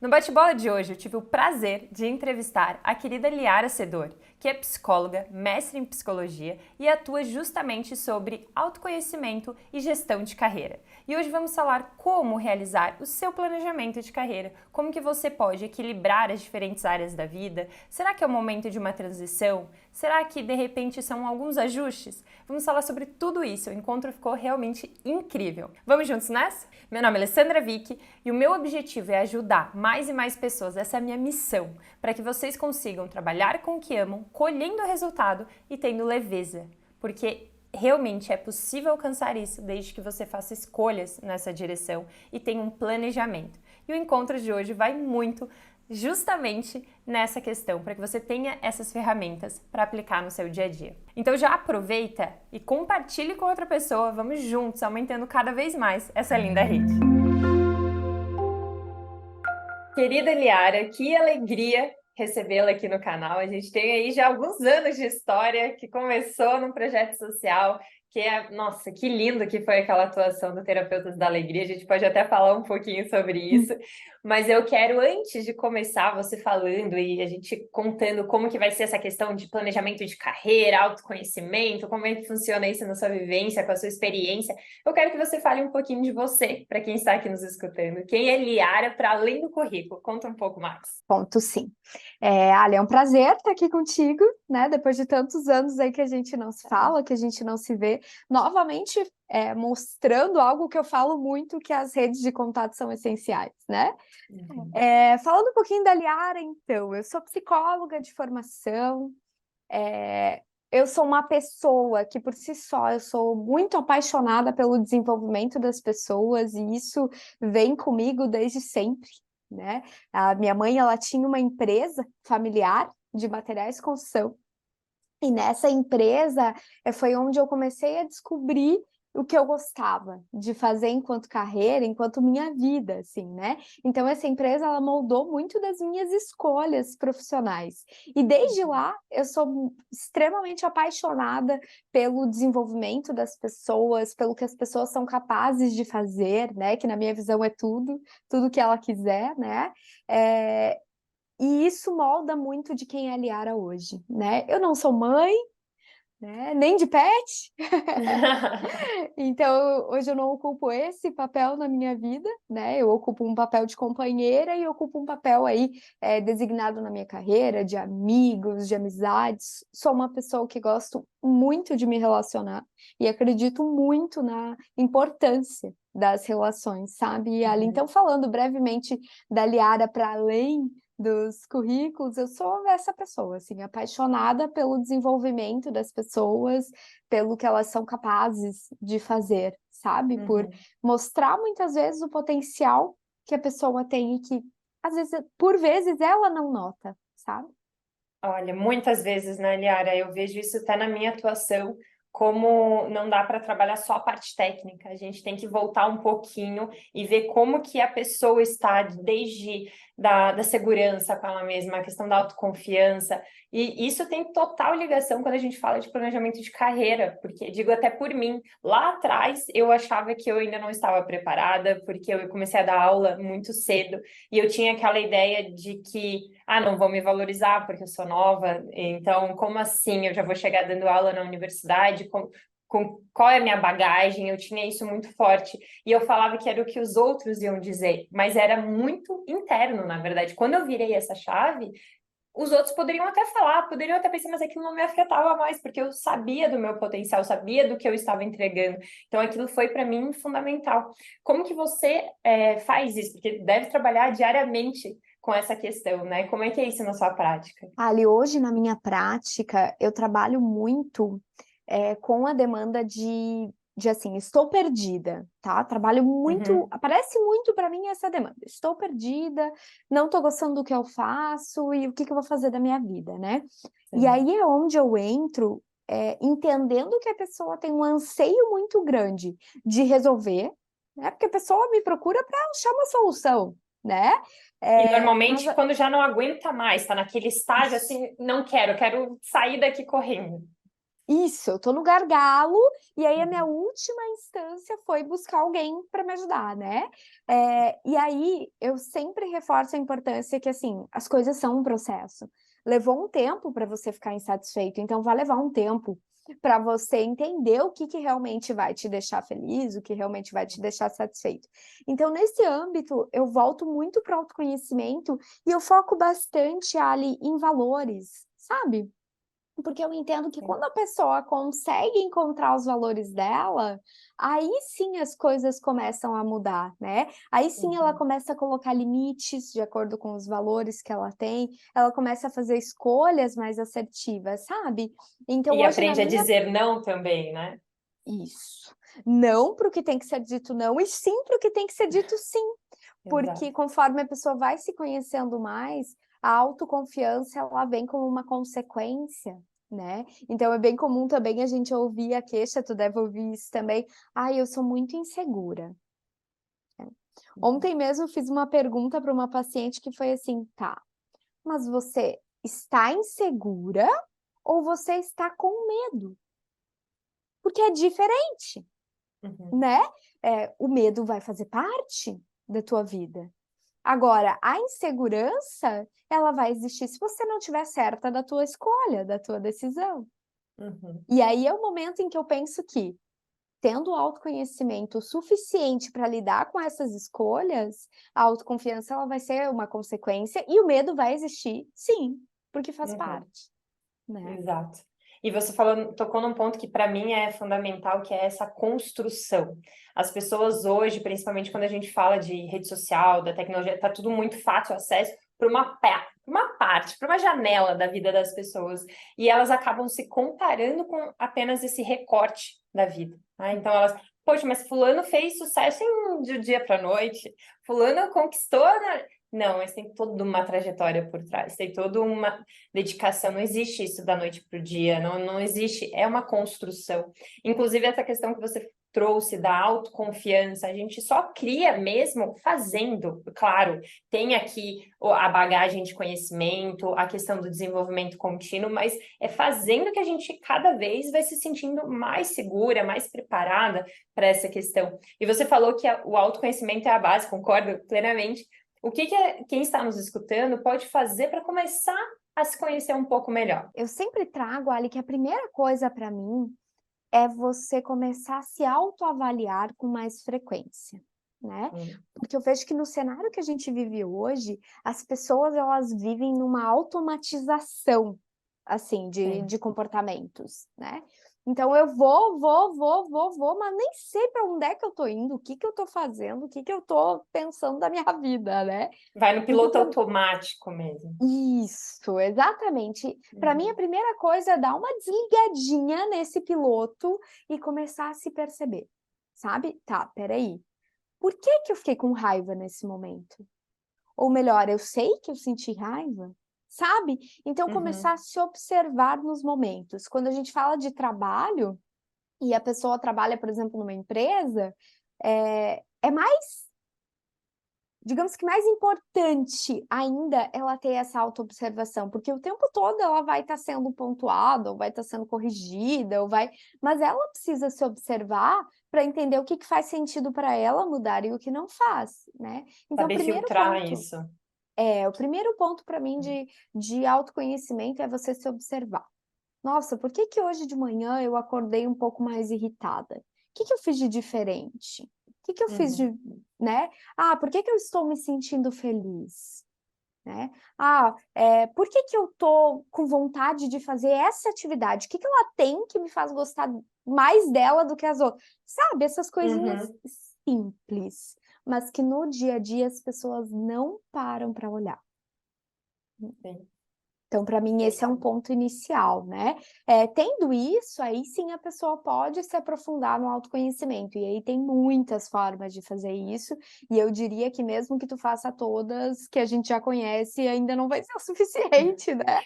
No bate-bola de hoje, eu tive o prazer de entrevistar a querida Liara Sedor, que é psicóloga, mestre em psicologia e atua justamente sobre autoconhecimento e gestão de carreira. E hoje vamos falar como realizar o seu planejamento de carreira, como que você pode equilibrar as diferentes áreas da vida. Será que é o momento de uma transição? Será que de repente são alguns ajustes? Vamos falar sobre tudo isso. O encontro ficou realmente incrível. Vamos juntos nessa? Meu nome é Alessandra Vick e o meu objetivo é ajudar mais e mais pessoas. Essa é a minha missão, para que vocês consigam trabalhar com o que amam, colhendo o resultado e tendo leveza. Porque realmente é possível alcançar isso desde que você faça escolhas nessa direção e tenha um planejamento. E o encontro de hoje vai muito justamente nessa questão, para que você tenha essas ferramentas para aplicar no seu dia a dia. Então já aproveita e compartilhe com outra pessoa, vamos juntos, aumentando cada vez mais essa linda rede. Querida Liara, que alegria recebê-la aqui no canal. A gente tem aí já alguns anos de história que começou num projeto social, nossa, que lindo que foi aquela atuação do Terapeutas da Alegria. A gente pode até falar um pouquinho sobre isso, mas eu quero, antes de começar você falando e a gente contando como que vai ser essa questão de planejamento de carreira, autoconhecimento, como é que funciona isso na sua vivência, com a sua experiência, eu quero que você fale um pouquinho de você, para quem está aqui nos escutando. Quem é Liara para além do currículo? Conta um pouco mais. Conto sim. Ali, é um prazer estar aqui contigo, né? Depois de tantos anos aí que a gente não se fala, que a gente não se vê, novamente mostrando algo que eu falo muito, que as redes de contato são essenciais, né? Uhum. Falando um pouquinho da Liara, então, eu sou psicóloga de formação, eu sou uma pessoa que, por si só, eu sou muito apaixonada pelo desenvolvimento das pessoas, e isso vem comigo desde sempre, né? A minha mãe, ela tinha uma empresa familiar de materiais de construção, e nessa empresa foi onde eu comecei a descobrir o que eu gostava de fazer enquanto carreira, enquanto minha vida, assim, né? Então, essa empresa, ela moldou muito das minhas escolhas profissionais. E desde lá, eu sou extremamente apaixonada pelo desenvolvimento das pessoas, pelo que as pessoas são capazes de fazer, né? Que na minha visão é tudo que ela quiser, né? E isso molda muito de quem é a Liara hoje, né? Eu não sou mãe, né? Nem de pet, então hoje eu não ocupo esse papel na minha vida, né? Eu ocupo um papel de companheira e ocupo um papel aí designado na minha carreira, de amigos, de amizades. Sou uma pessoa que gosto muito de me relacionar e acredito muito na importância das relações, sabe? E ali, Uhum. então, falando brevemente da Liara para além dos currículos, eu sou essa pessoa, assim, apaixonada pelo desenvolvimento das pessoas, pelo que elas são capazes de fazer, sabe? Por Uhum. mostrar muitas vezes o potencial que a pessoa tem e que, às vezes, por vezes, ela não nota, sabe? Olha, muitas vezes, né, Liara, eu vejo isso até na minha atuação, como não dá para trabalhar só a parte técnica, a gente tem que voltar um pouquinho e ver como que a pessoa está desde da segurança com ela mesma, a questão da autoconfiança, e isso tem total ligação quando a gente fala de planejamento de carreira, porque digo até por mim, lá atrás eu achava que eu ainda não estava preparada, porque eu comecei a dar aula muito cedo, e eu tinha aquela ideia de que não vão me valorizar porque eu sou nova, então como assim eu já vou chegar dando aula na universidade, com qual é a minha bagagem? Eu tinha isso muito forte, e eu falava que era o que os outros iam dizer, mas era muito interno, na verdade. Quando eu virei essa chave, os outros poderiam até falar, poderiam até pensar, mas aquilo não me afetava mais, porque eu sabia do meu potencial, sabia do que eu estava entregando. Então, aquilo foi para mim fundamental. Como que você faz isso? Porque deve trabalhar diariamente com essa questão, né? Como é que é isso na sua prática? Ali, hoje, na minha prática, eu trabalho muito com a demanda de assim, estou perdida, tá? Trabalho muito, Uhum, aparece muito para mim essa demanda. Estou perdida, não estou gostando do que eu faço e o que que eu vou fazer da minha vida, né? E sim. aí é onde eu entro, entendendo que a pessoa tem um anseio muito grande de resolver, né? Porque a pessoa me procura para achar uma solução, né? E Mas normalmente quando já não aguenta mais, tá naquele estágio assim, não quero, quero sair daqui correndo. Isso, eu tô no gargalo, e aí a minha última instância foi buscar alguém para me ajudar, né? E aí eu sempre reforço a importância que, assim, as coisas são um processo. Levou um tempo para você ficar insatisfeito, então vai levar um tempo para você entender o que realmente vai te deixar feliz, o que realmente vai te deixar satisfeito. Então, nesse âmbito, eu volto muito para o autoconhecimento e eu foco bastante ali em valores, sabe? Porque eu entendo que Sim. quando a pessoa consegue encontrar os valores dela, aí sim as coisas começam a mudar, né? Aí sim ela começa a colocar limites de acordo com os valores que ela tem, ela começa a fazer escolhas mais assertivas, sabe? Então E hoje na aprende a minha dizer não também, né? isso. Não para o que tem que ser dito não, e sim para o que tem que ser dito sim. Porque Exato. conforme a pessoa vai se conhecendo mais, a autoconfiança ela vem como uma consequência, né? Então é bem comum também a gente ouvir a queixa, tu deve ouvir isso também. Ai, eu sou muito insegura. Ontem mesmo eu fiz uma pergunta para uma paciente que foi assim, tá, mas você está insegura ou você está com medo? Porque é diferente, Uhum. né? O medo vai fazer parte da tua vida. Agora, a insegurança, ela vai existir se você não tiver certa da tua escolha, da tua decisão. Uhum. E aí é o momento em que eu penso que, tendo autoconhecimento suficiente para lidar com essas escolhas, a autoconfiança ela vai ser uma consequência e o medo vai existir, sim, porque faz Uhum. parte, né? Exato. E você falou, tocou num ponto que para mim é fundamental, que é essa construção. As pessoas hoje, principalmente quando a gente fala de rede social, da tecnologia, está tudo muito fácil acesso para uma parte, para uma janela da vida das pessoas. E elas acabam se comparando com apenas esse recorte da vida. Né? Então elas, poxa, mas fulano fez sucesso de um dia para a noite, fulano conquistou, né? Não, mas tem toda uma trajetória por trás, tem toda uma dedicação, não existe isso da noite para o dia, não existe, é uma construção. Inclusive, essa questão que você trouxe da autoconfiança, a gente só cria mesmo fazendo, claro, tem aqui a bagagem de conhecimento, a questão do desenvolvimento contínuo, mas é fazendo que a gente cada vez vai se sentindo mais segura, mais preparada para essa questão. E você falou que o autoconhecimento é a base, concordo plenamente. O que quem está nos escutando pode fazer para começar a se conhecer um pouco melhor? Eu sempre trago, Ali, que a primeira coisa para mim é você começar a se autoavaliar com mais frequência, né? Hum. Porque eu vejo que no cenário que a gente vive hoje, as pessoas elas vivem numa automatização, assim, Sim. de comportamentos, né? Então eu vou, mas nem sei para onde é que eu tô indo, o que que eu tô fazendo, o que que eu tô pensando da minha vida, né? Vai no Então, piloto automático mesmo. isso, exatamente. Para mim, a Uhum. primeira coisa é dar uma desligadinha nesse piloto e começar a se perceber, sabe? Tá, peraí. Por que que eu fiquei com raiva nesse momento? Ou melhor, eu sei que eu senti raiva, sabe? Então, começar a Uhum. se observar nos momentos. Quando a gente fala de trabalho e a pessoa trabalha, por exemplo, numa empresa, é mais, digamos que mais importante ainda ela ter essa autoobservação, porque o tempo todo ela vai estar sendo pontuada, ou vai estar sendo corrigida, ou vai, mas ela precisa se observar para entender o que que faz sentido para ela mudar e o que não faz, né? Então, Saber filtrar isso. o primeiro ponto para mim de autoconhecimento é você se observar. Nossa, por que que hoje de manhã eu acordei um pouco mais irritada? O que que eu fiz de diferente? O que que eu fiz Uhum. de, né? Ah, por que que eu estou me sentindo feliz? Né? Ah, por que que eu tô com vontade de fazer essa atividade? O que que ela tem que me faz gostar mais dela do que as outras? Sabe, essas coisinhas Uhum. simples, mas que no dia a dia as pessoas não param para olhar. Sim. Então, para mim, esse é um Verdade. ponto inicial, né? Tendo isso, aí sim a pessoa pode se aprofundar no autoconhecimento. E aí tem muitas formas de fazer isso. E eu diria que mesmo que tu faça todas que a gente já conhece, ainda não vai ser o suficiente, né?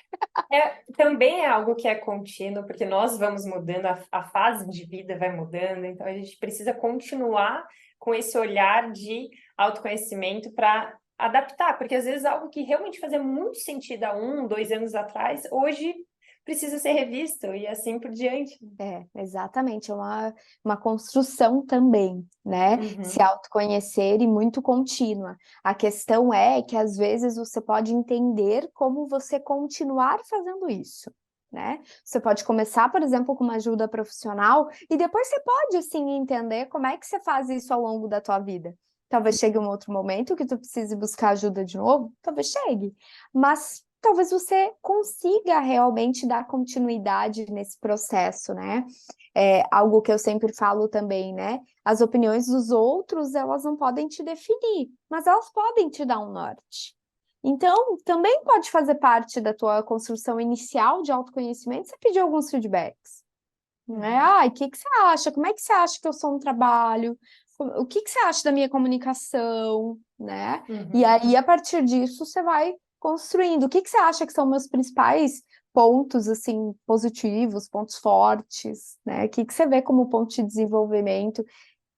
Também é algo que é contínuo, porque nós vamos mudando, a fase de vida vai mudando, então a gente precisa continuar com esse olhar de autoconhecimento para adaptar, porque às vezes algo que realmente fazia muito sentido há 1, 2 anos atrás, hoje precisa ser revisto e assim por diante. Exatamente, é uma construção também, né? Se Uhum, autoconhecer e muito contínua. A questão é que às vezes você pode entender como você continuar fazendo isso, né? Você pode começar, por exemplo, com uma ajuda profissional e depois você pode, sim, entender como é que você faz isso ao longo da tua vida. Talvez chegue um outro momento que tu precise buscar ajuda de novo, talvez chegue, mas talvez você consiga realmente dar continuidade nesse processo, né? Algo que eu sempre falo também, né? As opiniões dos outros, elas não podem te definir, mas elas podem te dar um norte. Então, também pode fazer parte da tua construção inicial de autoconhecimento, você pedir alguns feedbacks, né? uhum, O que que você acha? Como é que você acha que eu sou no trabalho? O que que você acha da minha comunicação, né? E uhum. aí, a partir disso, você vai construindo. O que que você acha que são meus principais pontos, assim, positivos, pontos fortes, né? O que que você vê como ponto de desenvolvimento,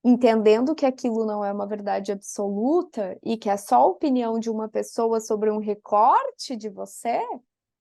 entendendo que aquilo não é uma verdade absoluta e que é só a opinião de uma pessoa sobre um recorte de você,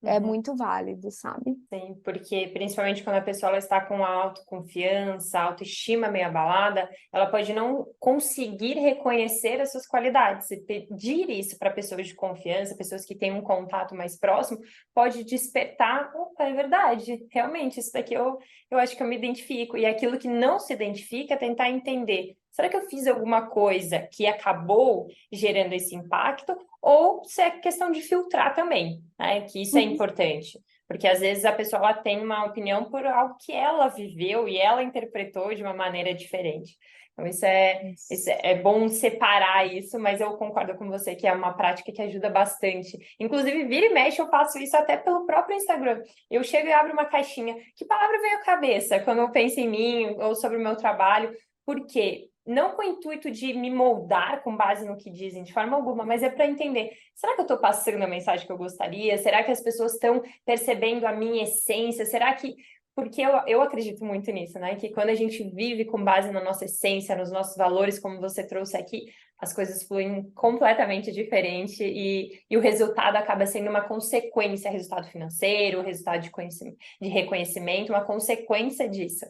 é Uhum. muito válido, sabe? Sim, porque principalmente quando a pessoa ela está com autoconfiança, autoestima meio abalada, ela pode não conseguir reconhecer as suas qualidades. E pedir isso para pessoas de confiança, pessoas que têm um contato mais próximo, pode despertar, opa, é verdade, realmente, isso daqui eu acho que eu me identifico. E aquilo que não se identifica, é tentar entender. Será que eu fiz alguma coisa que acabou gerando esse impacto? Ou se é questão de filtrar também, né? Que isso é importante. Porque às vezes a pessoa ela tem uma opinião por algo que ela viveu e ela interpretou de uma maneira diferente. Então, isso é bom separar isso, mas eu concordo com você que é uma prática que ajuda bastante. Inclusive, vira e mexe, eu faço isso até pelo próprio Instagram. Eu chego e abro uma caixinha. Que palavra veio à cabeça quando eu penso em mim ou sobre o meu trabalho? Por quê? Não com o intuito de me moldar com base no que dizem de forma alguma, mas é para entender: será que eu estou passando a mensagem que eu gostaria? Será que as pessoas estão percebendo a minha essência? Será que. Porque eu acredito muito nisso, né? Que quando a gente vive com base na nossa essência, nos nossos valores, como você trouxe aqui, as coisas fluem completamente diferente e o resultado acaba sendo uma consequência, resultado financeiro, resultado de reconhecimento, uma consequência disso.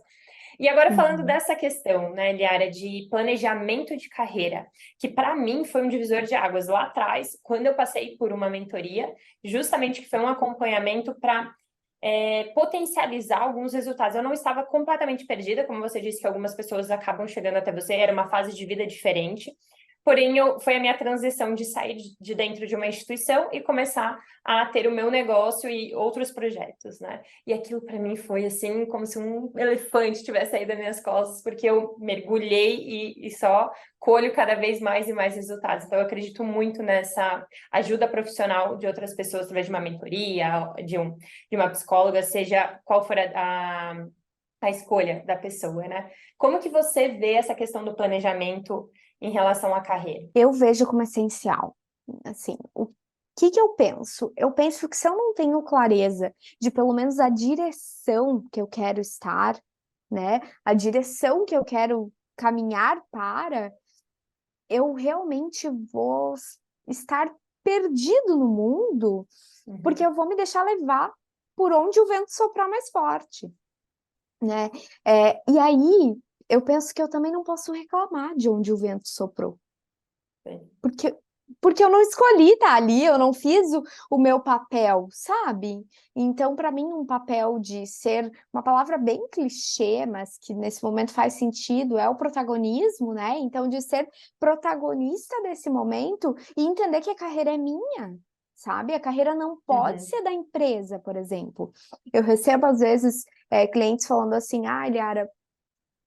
E agora falando Uhum. dessa questão, né, Liara, de planejamento de carreira, que para mim foi um divisor de águas lá atrás, quando eu passei por uma mentoria, justamente que foi um acompanhamento para potencializar alguns resultados. Eu não estava completamente perdida, como você disse, que algumas pessoas acabam chegando até você, era uma fase de vida diferente. Porém, foi a minha transição de sair de dentro de uma instituição e começar a ter o meu negócio e outros projetos, né? E aquilo para mim foi assim, como se um elefante tivesse saído das minhas costas, porque eu mergulhei e só colho cada vez mais e mais resultados. Então, eu acredito muito nessa ajuda profissional de outras pessoas, através de uma mentoria, de uma psicóloga, seja qual for a escolha da pessoa, né? Como que você vê essa questão do planejamento em relação à carreira? Eu vejo como essencial. Assim, o que que eu penso? Eu penso que se eu não tenho clareza de pelo menos a direção que eu quero estar, né? A direção que eu quero caminhar para, eu realmente vou estar perdido no mundo, porque Uhum, eu vou me deixar levar por onde o vento soprar mais forte, né? E aí eu penso que eu também não posso reclamar de onde o vento soprou. sim. Porque, porque eu não escolhi estar ali, eu não fiz o meu papel, sabe? Então, para mim, um papel de ser uma palavra bem clichê, mas que nesse momento faz sentido, é o protagonismo, né? Então, de ser protagonista desse momento e entender que a carreira é minha, sabe? A carreira não pode Uhum, ser da empresa, por exemplo. Eu recebo, às vezes, clientes falando assim: ah, Liara,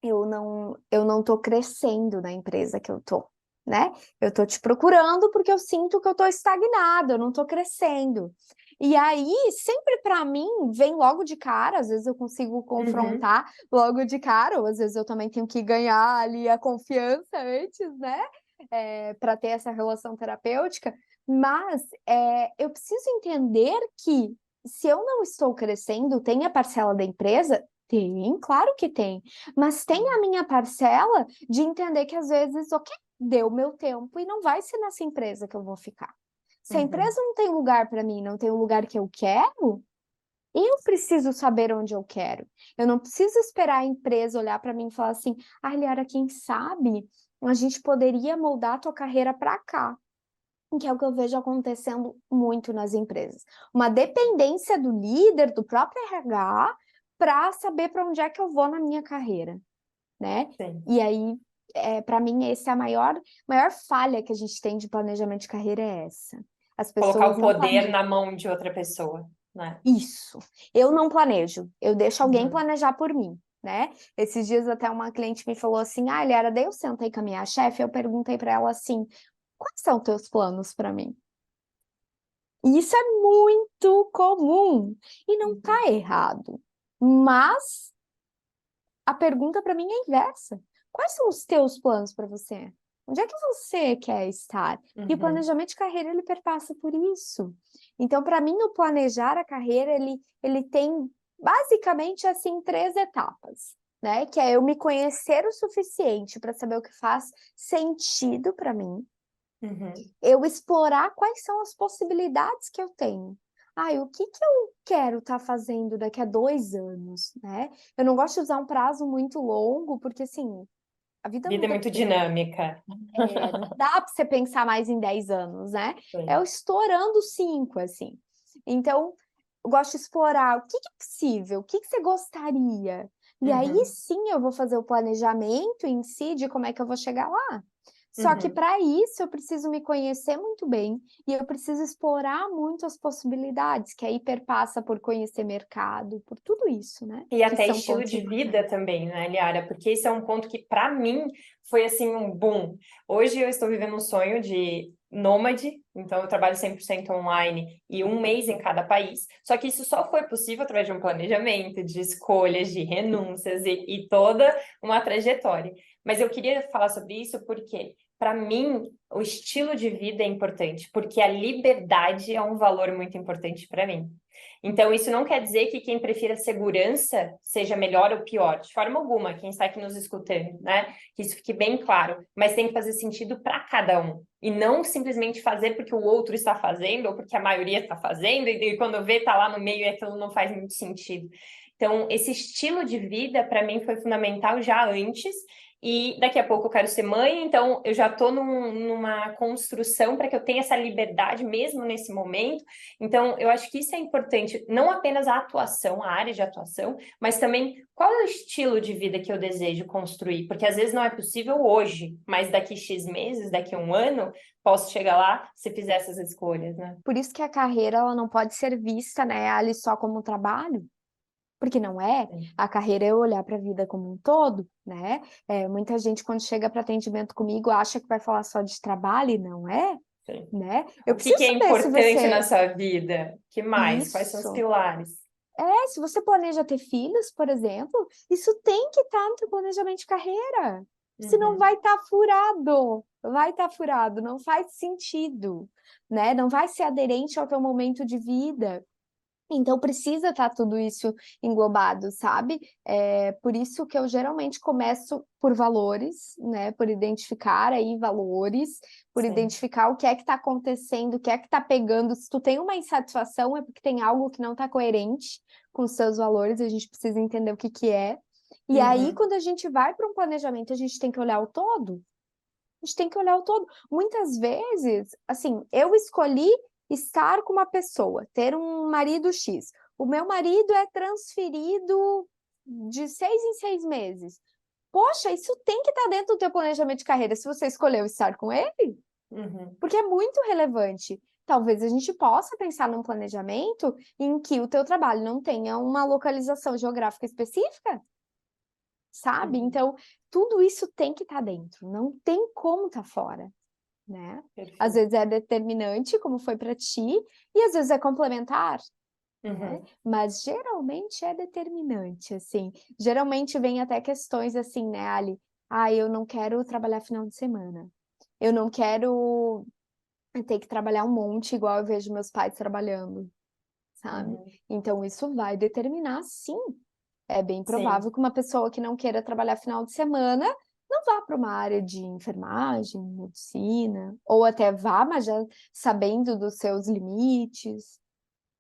eu não tô crescendo na empresa que eu tô, né? Eu tô te procurando porque eu sinto que eu tô estagnada, eu não tô crescendo. E aí, sempre para mim, vem logo de cara, às vezes eu consigo uhum, confrontar logo de cara, ou às vezes eu também tenho que ganhar ali a confiança antes, né? Para ter essa relação terapêutica, mas eu preciso entender que se eu não estou crescendo, tem a parcela da empresa? Tem, claro que tem. Mas tem a minha parcela de entender que às vezes, ok, deu meu tempo e não vai ser nessa empresa que eu vou ficar. Se a uhum, empresa não tem lugar para mim, não tem o lugar que eu quero, Eu preciso saber onde eu quero. Eu não preciso esperar a empresa olhar para mim e falar assim, Liara, quem sabe a gente poderia moldar a tua carreira para cá. Que é o que eu vejo acontecendo muito nas empresas. Uma dependência do líder, do próprio RH, para saber para onde é que eu vou na minha carreira, né? Sim. E aí, para mim, essa é a maior falha que a gente tem de planejamento de carreira é essa. As Colocar pessoas o não poder planejam. na mão de outra pessoa, né? Isso. Eu não planejo, eu deixo alguém Uhum. planejar por mim, né? Esses dias até uma cliente me falou assim, Liara, daí eu sentei com a minha chefe, eu perguntei para ela assim, quais são teus planos para mim? E isso é muito comum e não está Uhum. errado. Mas a pergunta para mim é inversa. Quais são os teus planos para você? Onde é que você quer estar? E o Uhum. planejamento de carreira, ele perpassa por isso. Então, para mim, o planejar a carreira, ele tem basicamente, assim, 3 etapas, né? Que é eu me conhecer o suficiente para saber o que faz sentido para mim, Uhum. eu explorar quais são as possibilidades que eu tenho. O que eu quero estar fazendo daqui a 2 anos, né? Eu não gosto de usar um prazo muito longo, porque assim, a vida Vida é muda muito muito. dinâmica. Não dá para você pensar mais em 10 anos, né? É o Sim. estourando 5, assim. Então, eu gosto de explorar o que é possível, o que você gostaria. E aí Uhum. sim eu vou fazer o planejamento em si de como é que eu vou chegar lá. Só que Uhum. para isso eu preciso me conhecer muito bem e eu preciso explorar muito as possibilidades, que aí perpassa por conhecer mercado, por tudo isso, né? E Que até são estilo pontos de importantes. vida também, né, Liara? Porque esse é um ponto que, para mim, foi assim um boom. Hoje eu estou vivendo um sonho de nômade, então eu trabalho 100% online e um mês em cada país. Só que isso só foi possível através de um planejamento, de escolhas, de renúncias e toda uma trajetória. Mas eu queria falar sobre isso porque, para mim, o estilo de vida é importante, porque a liberdade é um valor muito importante para mim. Então, isso não quer dizer que quem prefira segurança seja melhor ou pior, de forma alguma, quem está aqui nos escutando, né? Que isso fique bem claro, mas tem que fazer sentido para cada um, e não simplesmente fazer porque o outro está fazendo ou porque a maioria está fazendo, e quando vê, está lá no meio e aquilo não faz muito sentido. Então, esse estilo de vida, para mim, foi fundamental já antes, e daqui a pouco eu quero ser mãe, então eu já estou numa construção para que eu tenha essa liberdade mesmo nesse momento. Então, eu acho que isso é importante, não apenas a atuação, a área de atuação, mas também qual é o estilo de vida que eu desejo construir, porque às vezes não é possível hoje, mas daqui X meses, daqui a um ano, posso chegar lá se fizer essas escolhas, né? Por isso que a carreira ela não pode ser vista, né, ali só como um trabalho. Porque não é, Sim, a carreira é olhar para a vida como um todo, né? Muita gente, quando chega para atendimento comigo, acha que vai falar só de trabalho e não é, sim. né? Eu O preciso que é saber se importante na você. sua vida? Que mais? Quais são os Isso. pilares? Se você planeja ter filhos, por exemplo, isso tem que estar no teu planejamento de carreira. Senão Uhum. vai estar furado. Vai estar furado, não faz sentido, né? Não vai ser aderente ao teu momento de vida. Então precisa estar tudo isso englobado, sabe? Por isso que eu geralmente começo por valores, né? Por identificar aí valores, por Sim. identificar o que é que está acontecendo, o que é que está pegando. Se tu tem uma insatisfação, é porque tem algo que não está coerente com os seus valores, a gente precisa entender o que que é. E aí, Uhum. quando a gente vai para um planejamento, a gente tem que olhar o todo. A gente tem que olhar o todo. Muitas vezes, assim, eu escolhi estar com uma pessoa, ter um marido X. O meu marido é transferido de 6 em 6 meses. Poxa, isso tem que estar dentro do teu planejamento de carreira, se você escolheu estar com ele, Uhum. porque é muito relevante. Talvez a gente possa pensar num planejamento em que o teu trabalho não tenha uma localização geográfica específica, sabe? Uhum. Então, tudo isso tem que estar dentro, não tem como estar fora, né? Às Perfeito. vezes é determinante, como foi para ti, e às vezes é complementar, né? Uhum. Mas geralmente é determinante, assim. Geralmente vem até questões assim, né, Ali? Eu não quero trabalhar final de semana. Eu não quero ter que trabalhar um monte igual eu vejo meus pais trabalhando, sabe? Uhum. Então isso vai determinar, sim. É bem Sim. provável que uma pessoa que não queira trabalhar final de semana não vá para uma área de enfermagem, medicina, ou até vá, mas já sabendo dos seus limites,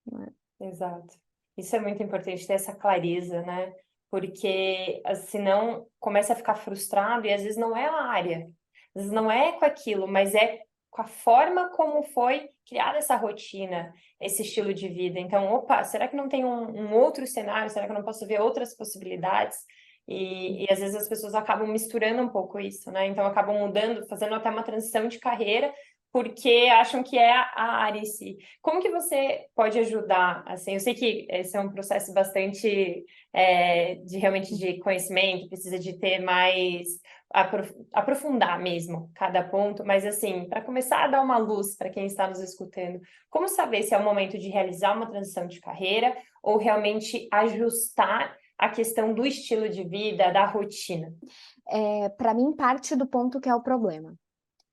né? Exato. Isso é muito importante, ter essa clareza, né? Porque senão começa a ficar frustrado e às vezes não é a área, às vezes não é com aquilo, mas é com a forma como foi criada essa rotina, esse estilo de vida. Então, opa, será que não tem um outro cenário? Será que eu não posso ver outras possibilidades? E às vezes as pessoas acabam misturando um pouco isso, né? Então acabam mudando, fazendo até uma transição de carreira, porque acham que é a área em si. Como que você pode ajudar? Assim, eu sei que esse é um processo bastante de realmente de conhecimento, precisa de ter mais aprofundar mesmo cada ponto, mas assim, para começar a dar uma luz para quem está nos escutando, como saber se é o momento de realizar uma transição de carreira ou realmente ajustar a questão do estilo de vida, da rotina? Para mim, parte do ponto que é o problema,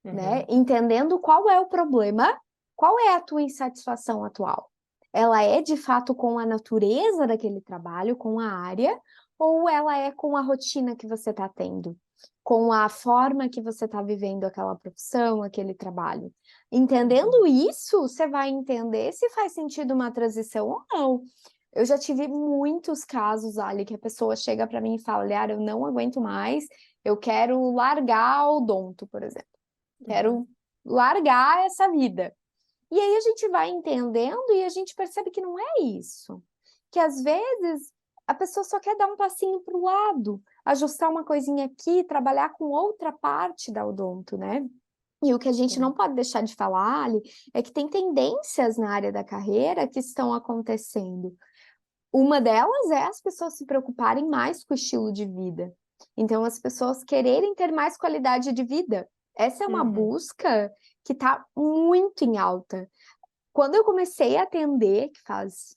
né? Uhum. Entendendo qual é o problema, qual é a tua insatisfação atual? Ela é de fato com a natureza daquele trabalho, com a área, ou ela é com a rotina que você está tendo, com a forma que você está vivendo aquela profissão, aquele trabalho? Entendendo isso, você vai entender se faz sentido uma transição ou não. Eu já tive muitos casos, Ali, que a pessoa chega para mim e fala: olha, eu não aguento mais, eu quero largar o odonto, por exemplo. Uhum. Quero largar essa vida. E aí a gente vai entendendo e a gente percebe que não é isso. Que às vezes a pessoa só quer dar um passinho para o lado, ajustar uma coisinha aqui, trabalhar com outra parte da odonto, né? E o que a gente não Sim. pode deixar de falar, Ali, é que tem tendências na área da carreira que estão acontecendo. Uma delas é as pessoas se preocuparem mais com o estilo de vida. Então, as pessoas quererem ter mais qualidade de vida. Essa é uma Uhum. busca que está muito em alta. Quando eu comecei a atender, que faz,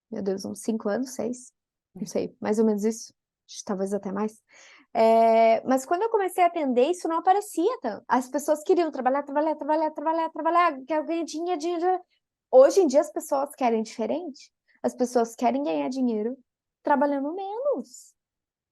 meu Deus, uns 5 anos, 6, não sei, mais ou menos isso, talvez até mais. Mas quando eu comecei a atender, isso não aparecia tanto. As pessoas queriam trabalhar, trabalhar, trabalhar, trabalhar, trabalhar, quero ganhar dinheiro, dinheiro. Hoje em dia as pessoas querem diferente. As pessoas querem ganhar dinheiro trabalhando menos.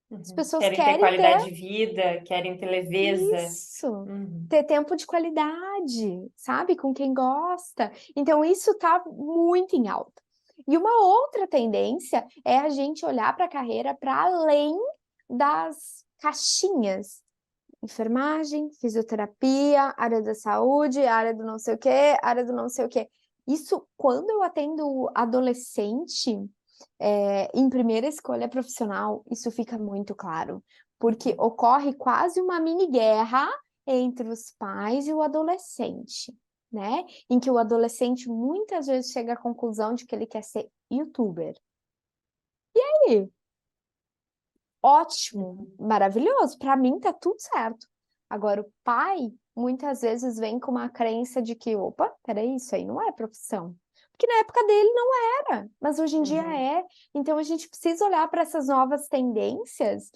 As Uhum. pessoas Querem ter querem ter qualidade de vida, querem ter leveza. isso, Uhum. ter tempo de qualidade, sabe? Com quem gosta. Então, isso está muito em alta. E uma outra tendência é a gente olhar para a carreira para além das caixinhas. Enfermagem, fisioterapia, área da saúde, área do não sei o quê, área do não sei o quê. Isso, quando eu atendo adolescente, em primeira escolha profissional, isso fica muito claro, porque ocorre quase uma mini guerra entre os pais e o adolescente, né? Em que o adolescente muitas vezes chega à conclusão de que ele quer ser youtuber. E ótimo, Uhum. maravilhoso, para mim tá tudo certo. Agora, o pai muitas vezes vem com uma crença de que, opa, peraí, isso aí não é profissão. Porque na época dele não era, mas hoje em dia Uhum. é. Então a gente precisa olhar para essas novas tendências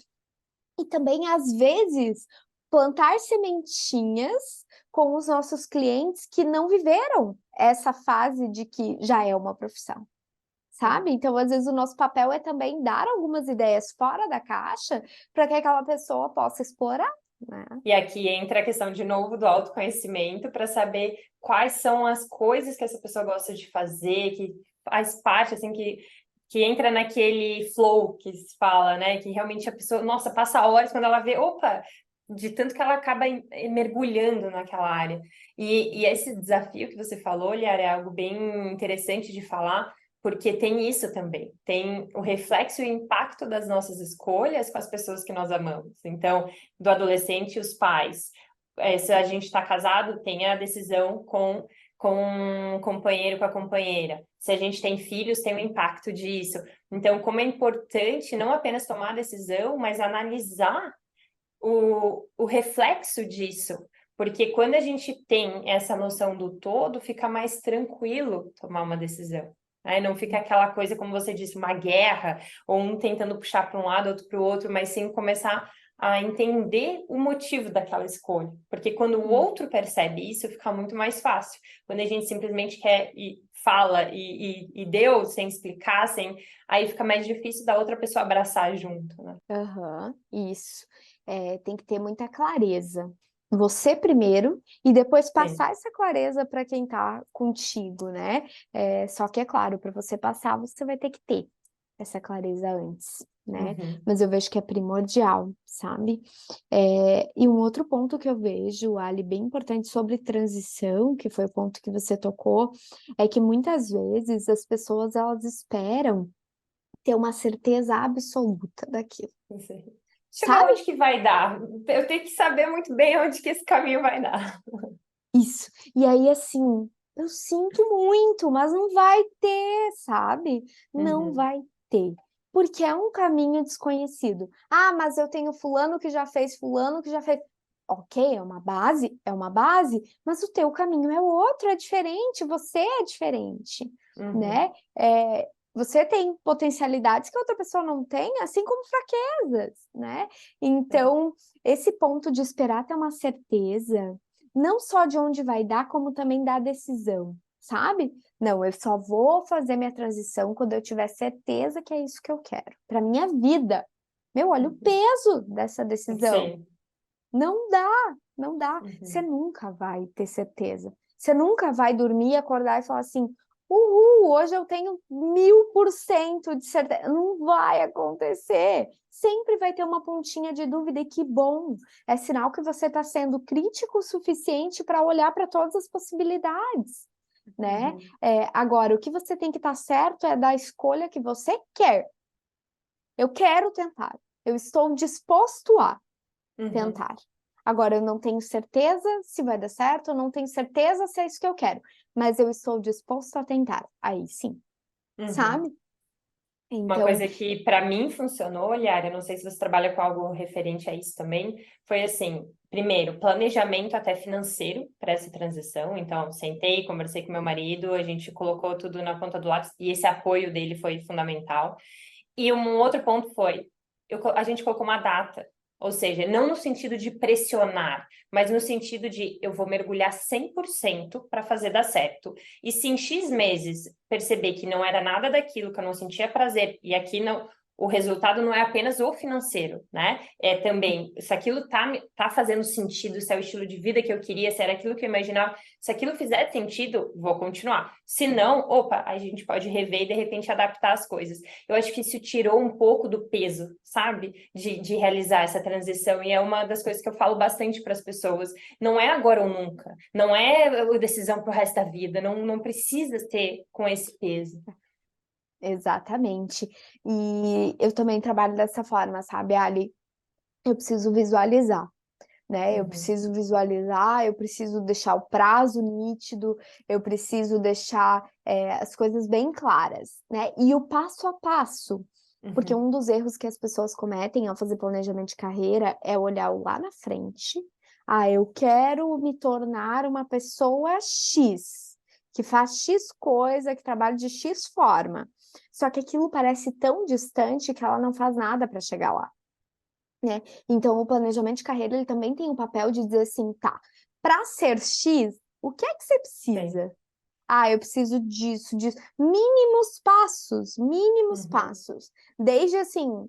e também, às vezes, plantar sementinhas com os nossos clientes que não viveram essa fase de que já é uma profissão. Sim. Sabe? Então, às vezes, o nosso papel é também dar algumas ideias fora da caixa para que aquela pessoa possa explorar, né? E aqui entra a questão de novo do autoconhecimento para saber quais são as coisas que essa pessoa gosta de fazer, que faz parte, assim, que entra naquele flow que se fala, né? Que realmente a pessoa, nossa, passa horas quando ela vê, opa, de tanto que ela acaba mergulhando naquela área. E esse desafio que você falou, Liara, é algo bem interessante de falar, porque tem isso também, tem o reflexo e o impacto das nossas escolhas com as pessoas que nós amamos. Então, do adolescente e os pais. Se a gente está casado, tem a decisão com o companheiro, com a companheira. Se a gente tem filhos, tem o impacto disso. Então, como é importante não apenas tomar a decisão, mas analisar o reflexo disso. Porque quando a gente tem essa noção do todo, fica mais tranquilo tomar uma decisão. Né? Não fica aquela coisa, como você disse, uma guerra, ou um tentando puxar para um lado, outro para o outro, mas sim começar a entender o motivo daquela escolha. Porque quando o outro percebe isso, fica muito mais fácil. Quando a gente simplesmente quer e fala e deu sem explicar, aí fica mais difícil da outra pessoa abraçar junto, né? Aham, isso. Tem que ter muita clareza. Você primeiro, e depois Sim. passar essa clareza para quem está contigo, né? Só que é claro, para você passar, você vai ter que ter. essa clareza antes, né? Uhum. Mas eu vejo que é primordial, sabe? E um outro ponto que eu vejo, Ali, bem importante sobre transição, que foi o ponto que você tocou, é que muitas vezes as pessoas, elas esperam ter uma certeza absoluta daquilo, Não sei. Chegar sabe? onde que vai dar? Eu tenho que saber muito bem onde que esse caminho vai dar. Isso. E aí, assim, eu sinto muito, mas não vai ter, sabe? Não Uhum. vai ter. Porque é um caminho desconhecido. Ah, mas eu tenho fulano que já fez, fulano que já fez. Ok, é uma base, mas o teu caminho é outro, é diferente, você é diferente, Uhum. né? Você tem potencialidades que outra pessoa não tem, assim como fraquezas, né? Sim. Então, esse ponto de esperar ter uma certeza não só de onde vai dar, como também da decisão, sabe? Não, eu só vou fazer minha transição quando eu tiver certeza que é isso que eu quero. Para minha vida. Meu, olha o peso dessa decisão. Sim. Não dá, não dá. Você Uhum. nunca vai ter certeza. Você nunca vai dormir, acordar e falar assim: uhul, hoje eu tenho 1000% de certeza. Não vai acontecer. Sempre vai ter uma pontinha de dúvida, e que bom. É sinal que você está sendo crítico o suficiente para olhar para todas as possibilidades, né? Uhum. Agora, o que você tem que estar certo é da escolha que você quer. Eu quero tentar. Eu estou disposto a Uhum. tentar. Agora, eu não tenho certeza se vai dar certo, eu não tenho certeza se é isso que eu quero, mas eu estou disposto a tentar. Aí sim, Uhum. sabe? Uma Então, coisa que para mim funcionou, Liara, não sei se você trabalha com algo referente a isso também, foi assim, primeiro, planejamento até financeiro para essa transição. Então, sentei, conversei com meu marido, a gente colocou tudo na ponta do lápis e esse apoio dele foi fundamental. E um outro ponto foi, a gente colocou uma data, ou seja, não no sentido de pressionar, mas no sentido de eu vou mergulhar 100% para fazer dar certo. E se em X meses perceber que não era nada daquilo, que eu não sentia prazer, e aqui não, o resultado não é apenas o financeiro, né? É também, se aquilo tá fazendo sentido, se é o estilo de vida que eu queria, se era aquilo que eu imaginava, se aquilo fizer sentido, vou continuar. Se não, opa, a gente pode rever e de repente adaptar as coisas. Eu acho que isso tirou um pouco do peso, sabe? De realizar essa transição. E é uma das coisas que eu falo bastante para as pessoas. Não é agora ou nunca. Não é a decisão para o resto da vida. Não precisa ter com esse peso. exatamente. E eu também trabalho dessa forma, sabe, Ali? Eu preciso visualizar, né? Eu Uhum. preciso visualizar, eu preciso deixar o prazo nítido, eu preciso deixar as coisas bem claras, né? E o passo a passo, porque Uhum. um dos erros que as pessoas cometem ao fazer planejamento de carreira é olhar lá na frente. Ah, eu quero me tornar uma pessoa X, que faz X coisa, que trabalha de X forma. Só que aquilo parece tão distante que ela não faz nada para chegar lá, né? Então, o planejamento de carreira, ele também tem o papel de dizer assim, tá, para ser X, o que é que você Sim. precisa? Ah, eu preciso disso, disso. Mínimos passos, mínimos Uhum. passos. Desde assim,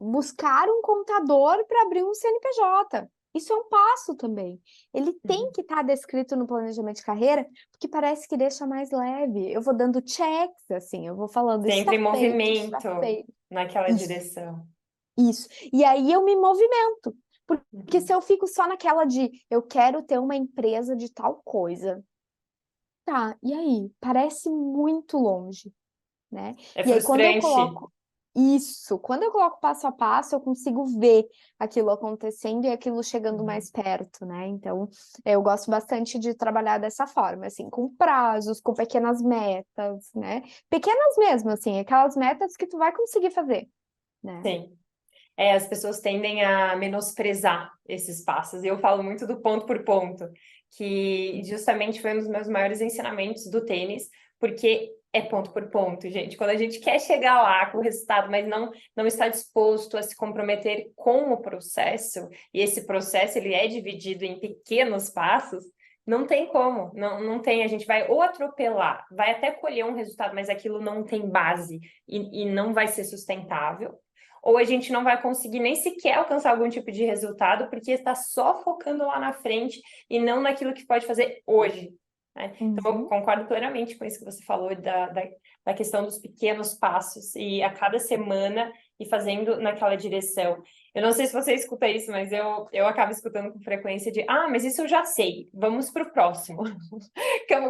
buscar um contador para abrir um CNPJ. Isso é um passo também. Ele tem Uhum. que estar descrito no planejamento de carreira, porque parece que deixa mais leve. Eu vou dando checks, assim, eu vou falando, isso Sempre está em feito, isso está movimento feito. naquela Isso. direção. Isso. E aí eu me movimento. Porque se Uhum. eu fico só naquela de eu quero ter uma empresa de tal coisa, tá, e aí? Parece muito longe, né? É E aí quando eu frustrante. coloco isso, quando eu coloco passo a passo, eu consigo ver aquilo acontecendo e aquilo chegando Uhum. mais perto, né? Então, eu gosto bastante de trabalhar dessa forma, assim, com prazos, com pequenas metas, né? Pequenas mesmo, assim, aquelas metas que tu vai conseguir fazer, né? Sim. As pessoas tendem a menosprezar esses passos. E eu falo muito do ponto por ponto, que justamente foi um dos meus maiores ensinamentos do tênis, porque é ponto por ponto, gente. Quando a gente quer chegar lá com o resultado, mas não está disposto a se comprometer com o processo, e esse processo ele é dividido em pequenos passos, não tem como, não tem, a gente vai ou atropelar, vai até colher um resultado, mas aquilo não tem base e não vai ser sustentável, ou a gente não vai conseguir nem sequer alcançar algum tipo de resultado, porque está só focando lá na frente e não naquilo que pode fazer hoje. né? Então, eu concordo plenamente com isso que você falou da questão dos pequenos passos e a cada semana e fazendo naquela direção. Eu não sei se você escuta isso, mas eu acabo escutando com frequência de, mas isso eu já sei, vamos para o próximo.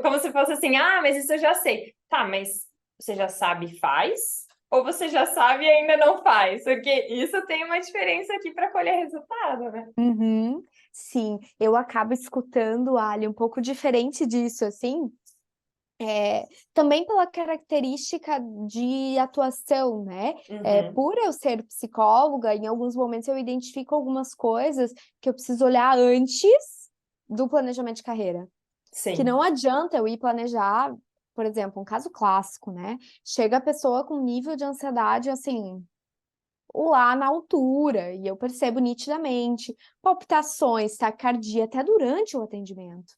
Como se fosse assim, mas isso eu já sei. Tá, mas você já sabe e faz? Ou você já sabe e ainda não faz? Porque isso tem uma diferença aqui para colher resultado, né? Uhum. Sim, eu acabo escutando, Ali, um pouco diferente disso, assim, também pela característica de atuação, né? Uhum. Por eu ser psicóloga, em alguns momentos eu identifico algumas coisas que eu preciso olhar antes do planejamento de carreira. Que Sim. não adianta eu ir planejar, por exemplo, um caso clássico, né? Chega a pessoa com nível de ansiedade, assim, lá na altura, e eu percebo nitidamente palpitações, taquicardia, até durante o atendimento.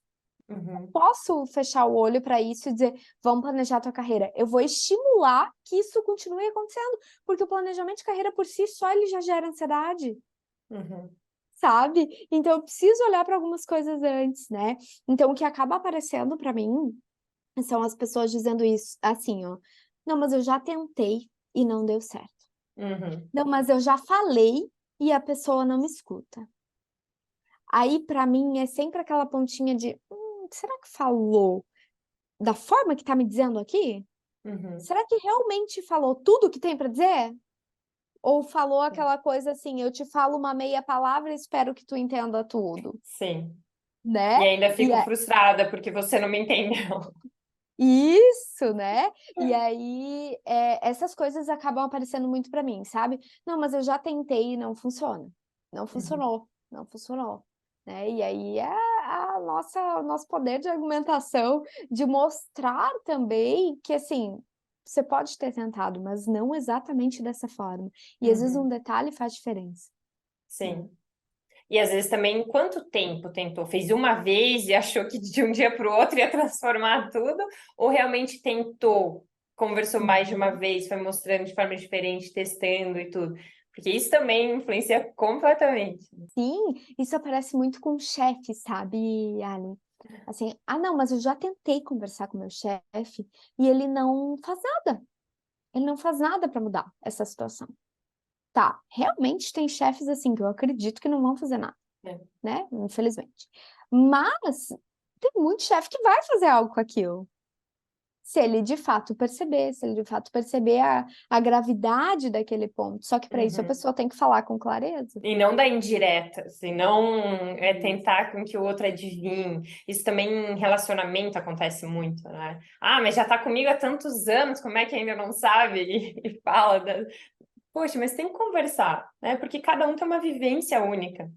Uhum. Posso fechar o olho para isso e dizer, vamos planejar a tua carreira. Eu vou estimular que isso continue acontecendo, porque o planejamento de carreira por si só ele já gera ansiedade, Uhum. sabe? Então eu preciso olhar para algumas coisas antes, né? Então o que acaba aparecendo para mim são as pessoas dizendo isso assim, ó. Não, mas eu já tentei e não deu certo. Uhum. Não, mas eu já falei e a pessoa não me escuta. Aí, para mim, é sempre aquela pontinha de, será que falou da forma que tá me dizendo aqui? Uhum. Será que realmente falou tudo que tem para dizer? Ou falou aquela coisa assim, eu te falo uma meia palavra e espero que tu entenda tudo, Sim. né? E ainda E fico frustrada porque você não me entendeu. isso, né? E aí, essas coisas acabam aparecendo muito para mim, sabe? Não, mas eu já tentei e não funciona. Não Uhum. funcionou, não funcionou, né? E aí o nosso poder de argumentação, de mostrar também que, assim, você pode ter tentado, mas não exatamente dessa forma. E às vezes um Uhum. detalhe faz diferença, né? Sim. E às vezes também, quanto tempo tentou? Fez uma vez e achou que de um dia para o outro ia transformar tudo? Ou realmente tentou, conversou mais de uma Uhum. vez, foi mostrando de forma diferente, testando e tudo? Porque isso também influencia completamente. Sim, isso aparece muito com chefe, sabe, Ali? Assim, não, mas eu já tentei conversar com meu chefe e ele não faz nada. Ele não faz nada para mudar essa situação. Tá, realmente tem chefes assim que eu acredito que não vão fazer nada, É. né? Infelizmente. Mas tem muito chefe que vai fazer algo com aquilo. Se ele de fato perceber, se ele de fato perceber a gravidade daquele ponto. Só que para isso a Uhum. pessoa tem que falar com clareza. E não dar indiretas, e não Isso. tentar com que o outro adivinhe. Isso também em relacionamento acontece muito, né? Mas já tá comigo há tantos anos, como é que ainda não sabe? E fala, poxa, mas tem que conversar, né? Porque cada um tem uma vivência única.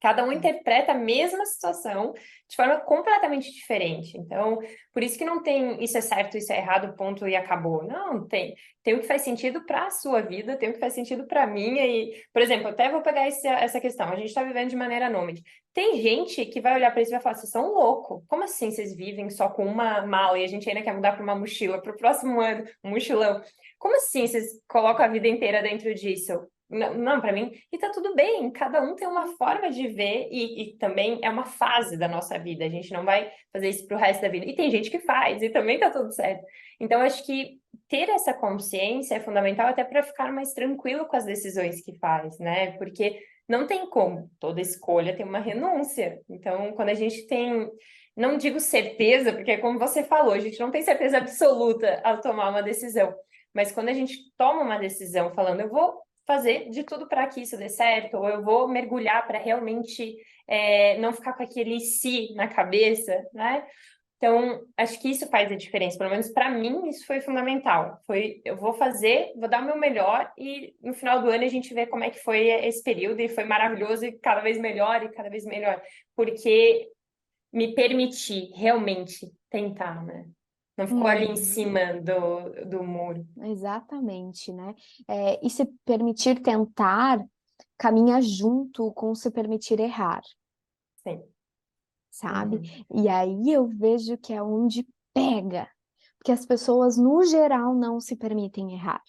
Cada um interpreta a mesma situação de forma completamente diferente. Então, por isso que não tem isso é certo, isso é errado, ponto e acabou. Não, tem o que faz sentido para a sua vida, tem o que faz sentido para a minha. E, por exemplo, até vou pegar essa questão. A gente está vivendo de maneira nômade. Tem gente que vai olhar para isso e vai falar: vocês são loucos. Como assim vocês vivem só com uma mala e a gente ainda quer mudar para uma mochila para o próximo ano, um mochilão? Como assim vocês colocam a vida inteira dentro disso? Não, não para mim. E tá tudo bem, cada um tem uma forma de ver e também é uma fase da nossa vida. A gente não vai fazer isso pro resto da vida. E tem gente que faz e também tá tudo certo. Então, acho que ter essa consciência é fundamental até para ficar mais tranquilo com as decisões que faz, né? Porque não tem como, toda escolha tem uma renúncia. Então, quando a gente tem, não digo certeza, porque é como você falou, a gente não tem certeza absoluta ao tomar uma decisão. Mas quando a gente toma uma decisão falando, eu vou fazer de tudo para que isso dê certo, ou eu vou mergulhar para realmente não ficar com aquele si na cabeça, né? Então, acho que isso faz a diferença. Pelo menos para mim, isso foi fundamental. Eu vou fazer, vou dar o meu melhor e no final do ano a gente vê como é que foi esse período e foi maravilhoso e cada vez melhor e cada vez melhor, porque me permitir realmente tentar, né? Não ficou ali em Uhum. cima do muro. Exatamente, né? E se permitir tentar caminha junto com se permitir errar, Sim. sabe? Uhum. E aí eu vejo que é onde pega, porque as pessoas, no geral, não se permitem errar.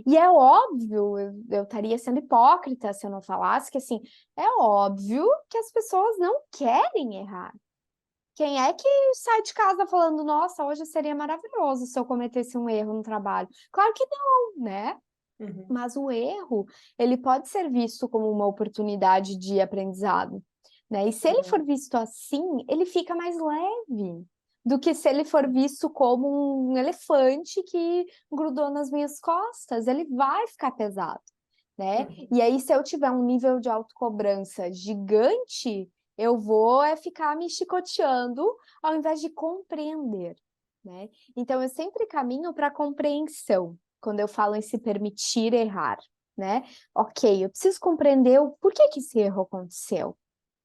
E é óbvio, eu estaria sendo hipócrita se eu não falasse que, assim, é óbvio que as pessoas não querem errar. Quem é que sai de casa falando, nossa, hoje seria maravilhoso se eu cometesse um erro no trabalho? Claro que não, né? Uhum, Mas o erro, ele pode ser visto como uma oportunidade de aprendizado, né? E se ele for uhum, visto assim, ele fica mais leve do que se ele for visto como um elefante que grudou nas minhas costas, ele vai ficar pesado, né? uhum, E aí, se eu tiver um nível de autocobrança gigante, eu vou ficar me chicoteando ao invés de compreender, né? Então, eu sempre caminho para a compreensão quando eu falo em se permitir errar, né? Ok, eu preciso compreender o porquê que esse erro aconteceu,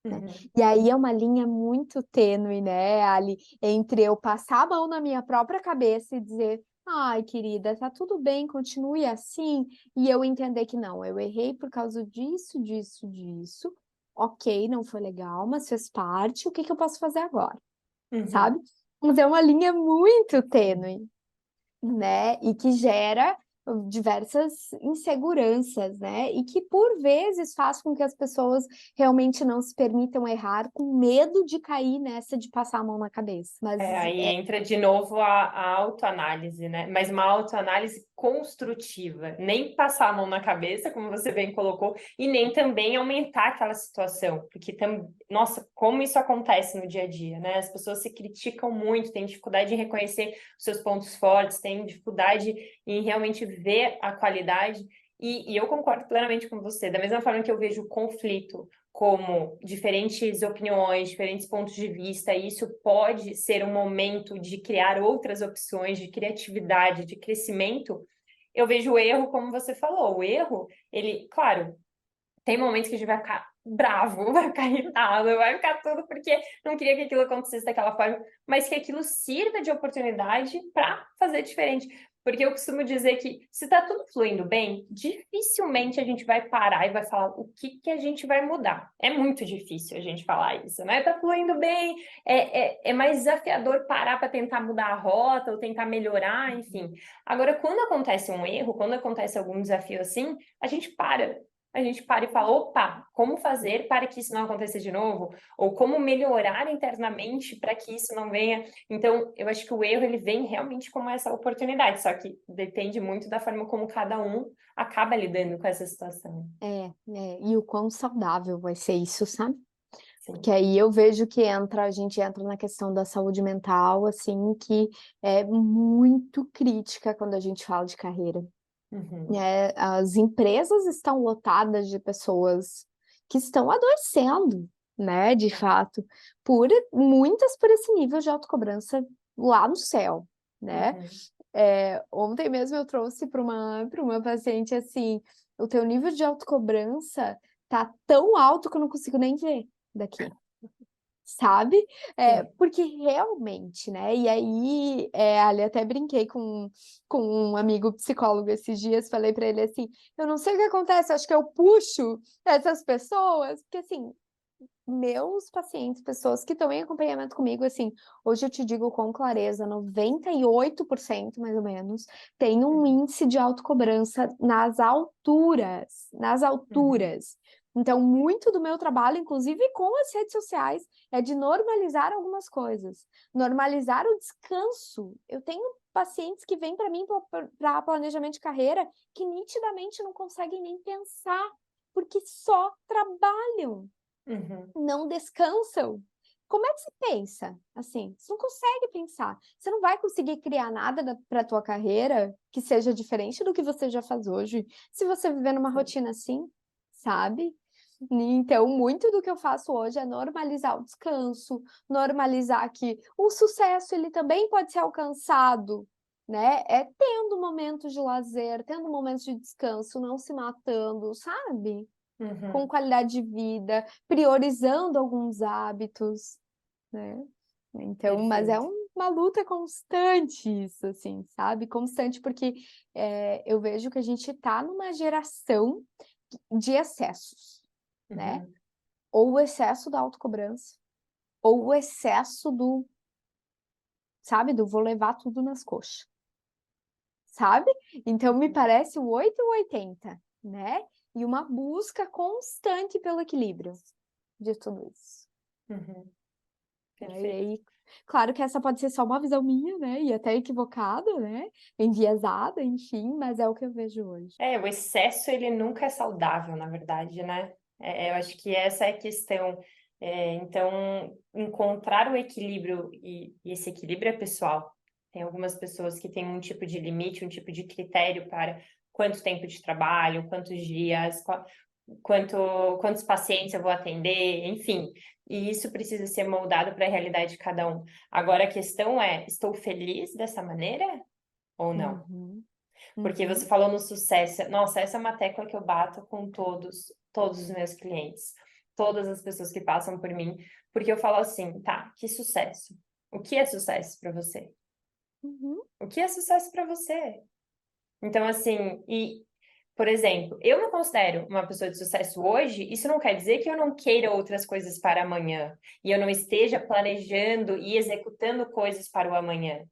né? uhum, E aí é uma linha muito tênue, né, Ali, entre eu passar a mão na minha própria cabeça e dizer, ai, querida, tá tudo bem, continue assim, e eu entender que não, eu errei por causa disso, disso, disso, ok, não foi legal, mas fez parte, o que que eu posso fazer agora, uhum. sabe? Mas é uma linha muito tênue, né? E que gera diversas inseguranças, né? E que por vezes faz com que as pessoas realmente não se permitam errar com medo de cair nessa de passar a mão na cabeça. Mas Aí entra de novo a autoanálise, né? Mas uma autoanálise construtiva, nem passar a mão na cabeça, como você bem colocou, e nem também aumentar aquela situação, porque nossa, como isso acontece no dia a dia, né? As pessoas se criticam muito, têm dificuldade em reconhecer os seus pontos fortes, têm dificuldade em realmente ver a qualidade. E eu concordo plenamente com você, da mesma forma que eu vejo o conflito como diferentes opiniões, diferentes pontos de vista, e isso pode ser um momento de criar outras opções de criatividade, de crescimento. Eu vejo o erro como você falou, o erro, ele, claro, tem momentos que a gente vai ficar bravo, vai ficar irritado, vai ficar tudo porque não queria que aquilo acontecesse daquela forma, mas que aquilo sirva de oportunidade para fazer diferente. Porque eu costumo dizer que se está tudo fluindo bem, dificilmente a gente vai parar e vai falar o que que a gente vai mudar. É muito difícil a gente falar isso, né? Tá fluindo bem, é mais desafiador parar para tentar mudar a rota ou tentar melhorar, enfim. Agora, quando acontece um erro, quando acontece algum desafio assim, a gente para. A gente para e fala, opa, como fazer para que isso não aconteça de novo? Ou como melhorar internamente para que isso não venha? Então, eu acho que o erro, ele vem realmente como essa oportunidade, só que depende muito da forma como cada um acaba lidando com essa situação. e o quão saudável vai ser isso, sabe? Porque Sim. aí eu vejo que a gente entra na questão da saúde mental, assim, que é muito crítica quando a gente fala de carreira. Uhum. As empresas estão lotadas de pessoas que estão adoecendo, né, de fato, muitas por esse nível de autocobrança lá no céu, né? Uhum. Ontem mesmo eu trouxe para uma paciente assim, o teu nível de autocobrança tá tão alto que eu não consigo nem ver daqui. Sabe? Sim. Porque realmente, né? E aí, ali até brinquei com um amigo psicólogo esses dias, falei para ele assim: eu não sei o que acontece, acho que eu puxo essas pessoas, porque assim, meus pacientes, pessoas que estão em acompanhamento comigo, assim, hoje eu te digo com clareza, 98% mais ou menos, tem um Uhum. índice de autocobrança nas alturas, nas Uhum. alturas. Então, muito do meu trabalho, inclusive com as redes sociais, é de normalizar algumas coisas, normalizar o descanso. Eu tenho pacientes que vêm para mim para planejamento de carreira que nitidamente não conseguem nem pensar, porque só trabalham, Uhum. não descansam. Como é que você pensa? Assim, você não consegue pensar. Você não vai conseguir criar nada para a tua carreira que seja diferente do que você já faz hoje, se você viver numa Sim. rotina assim, sabe? Então, muito do que eu faço hoje é normalizar o descanso, normalizar que o sucesso ele também pode ser alcançado, né? Tendo momentos de lazer, tendo momentos de descanso, não se matando, sabe? Com Uhum. qualidade de vida, priorizando alguns hábitos, né? Então, mas é Perfeito. uma luta constante isso, assim, sabe? Constante porque eu vejo que a gente está numa geração de excessos, né? Uhum. Ou o excesso da autocobrança, ou o excesso do, sabe, do vou levar tudo nas coxas, sabe? Então me Uhum. parece o 8 ou 80, né? E uma busca constante pelo equilíbrio de tudo isso. Uhum. né? E Perfeito. aí, claro que essa pode ser só uma visão minha, né? E até equivocada, né? Enviesada, enfim, mas é o que eu vejo hoje. O excesso ele nunca é saudável, na verdade, né? Eu acho que essa é a questão. Então, encontrar o equilíbrio, e esse equilíbrio é pessoal. Tem algumas pessoas que têm um tipo de limite, um tipo de critério para quanto tempo de trabalho, quantos dias, quantos pacientes eu vou atender, enfim. E isso precisa ser moldado para a realidade de cada um. Agora, a questão é, estou feliz dessa maneira ou não? Uhum, Porque você uhum, falou no sucesso. Nossa, essa é uma tecla que eu bato com todos os meus clientes, todas as pessoas que passam por mim, porque eu falo assim, tá, que sucesso? O que é sucesso para você? uhum, O que é sucesso para você? Então, assim, por exemplo, eu me considero uma pessoa de sucesso hoje, isso não quer dizer que eu não queira outras coisas para amanhã, e eu não esteja planejando e executando coisas para o amanhã,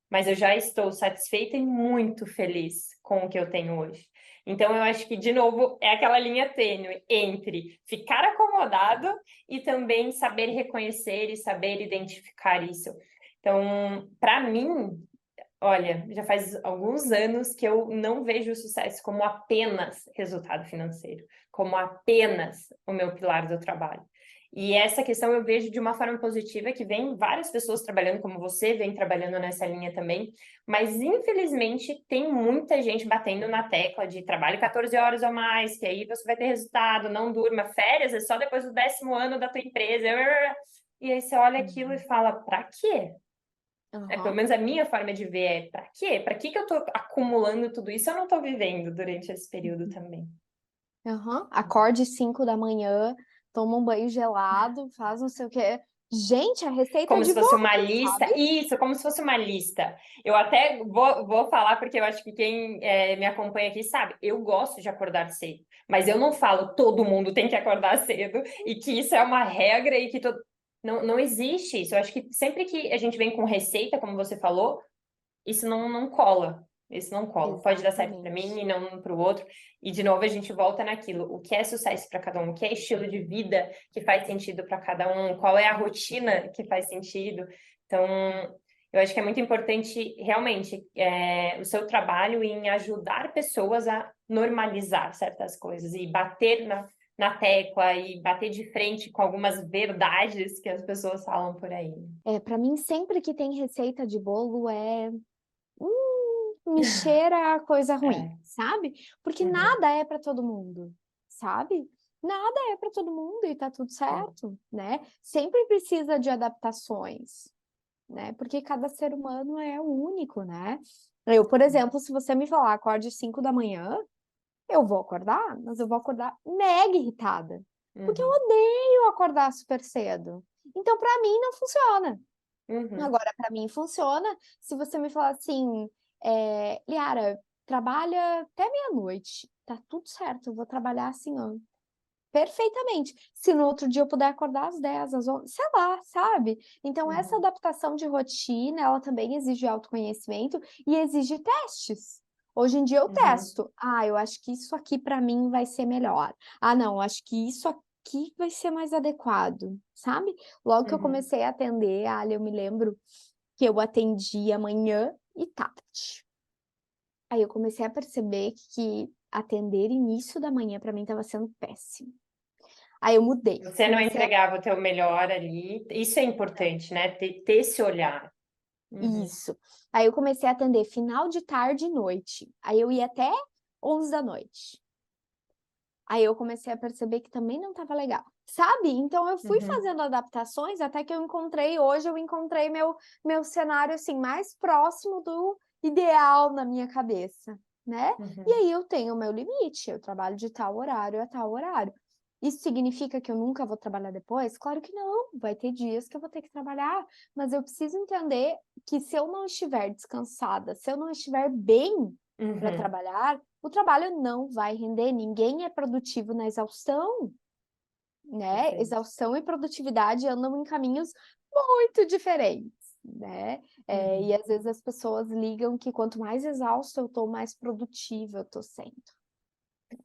mas eu já estou satisfeita e muito feliz com o que eu tenho hoje. Então, eu acho que, de novo, é aquela linha tênue entre ficar acomodado e também saber reconhecer e saber identificar isso. Então, para mim, olha, já faz alguns anos que eu não vejo o sucesso como apenas resultado financeiro, como apenas o meu pilar do trabalho. E essa questão eu vejo de uma forma positiva, que vem várias pessoas trabalhando como você, vem trabalhando nessa linha também, mas infelizmente tem muita gente batendo na tecla de trabalho 14 horas ou mais, que aí você vai ter resultado, não durma, férias é só depois do 10º ano da tua empresa. E aí você olha aquilo e uhum. fala, pra quê? Pelo Aham, menos a minha forma de ver pra quê? Pra que que eu tô acumulando tudo isso? Eu não tô vivendo durante esse período também. aham. Acorde 5 da manhã, toma um banho gelado, faz não sei o quê. Gente, a receita Como de se fosse uma bolo, lista. sabe? Isso, como se fosse uma lista. Eu até vou falar, porque eu acho que quem me acompanha aqui sabe, eu gosto de acordar cedo, mas eu não falo todo mundo tem que acordar cedo e que isso é uma regra e que todo. Não, não existe isso. Eu acho que sempre que a gente vem com receita, como você falou, isso não cola. Isso não cola. Pode dar certo para mim Exatamente. e não para o outro. E de novo a gente volta naquilo. O que é sucesso para cada um? O que é estilo de vida que faz sentido para cada um? Qual é a rotina que faz sentido? Então, eu acho que é muito importante realmente o seu trabalho em ajudar pessoas a normalizar certas coisas e bater na tecla e bater de frente com algumas verdades que as pessoas falam por aí. Para mim, sempre que tem receita de bolo me cheira a coisa ruim, É. sabe? Porque Uhum. nada é para todo mundo, sabe? Nada é para todo mundo e tá tudo Sim. certo, né? Sempre precisa de adaptações, né? Porque cada ser humano é único, né? Eu, por exemplo, se você me falar acorde 5 da manhã, eu vou acordar, mas eu vou acordar mega irritada, porque eu Uhum. odeio acordar super cedo. Então, para mim, não funciona. Uhum. Agora, para mim, funciona se você me falar assim, Liara, trabalha até meia-noite, tá tudo certo, eu vou trabalhar assim, ó, perfeitamente. Se no outro dia eu puder acordar às 10, às 11, sei lá, sabe? Então, essa Uhum. adaptação de rotina, ela também exige autoconhecimento e exige testes. Hoje em dia eu Uhum. testo. Ah, eu acho que isso aqui para mim vai ser melhor. Ah, não, eu acho que isso aqui vai ser mais adequado, sabe? Logo que eu Uhum. comecei a atender, Ali, eu me lembro que eu atendia manhã e tarde. Aí eu comecei a perceber que atender início da manhã para mim estava sendo péssimo. Aí eu mudei, Você não comecei a entregava o teu melhor ali. Isso é importante, né? Ter esse olhar. Uhum. isso. Aí eu comecei a atender final de tarde e noite. Aí eu ia até 11 da noite. Aí eu comecei a perceber que também não estava legal, sabe? Então eu fui Uhum. fazendo adaptações até que hoje eu encontrei meu cenário assim mais próximo do ideal na minha cabeça, né? E Uhum. aí eu tenho o meu limite, eu trabalho de tal horário a tal horário. Isso significa que eu nunca vou trabalhar depois? Claro que não, vai ter dias que eu vou ter que trabalhar, mas eu preciso entender que se eu não estiver descansada, se eu não estiver bem para Uhum. trabalhar, o trabalho não vai render, ninguém é produtivo na exaustão, né? Perfeito. Exaustão e produtividade andam em caminhos muito diferentes, né? E Uhum. às vezes as pessoas ligam que quanto mais exausta eu tô, mais produtiva eu tô sendo.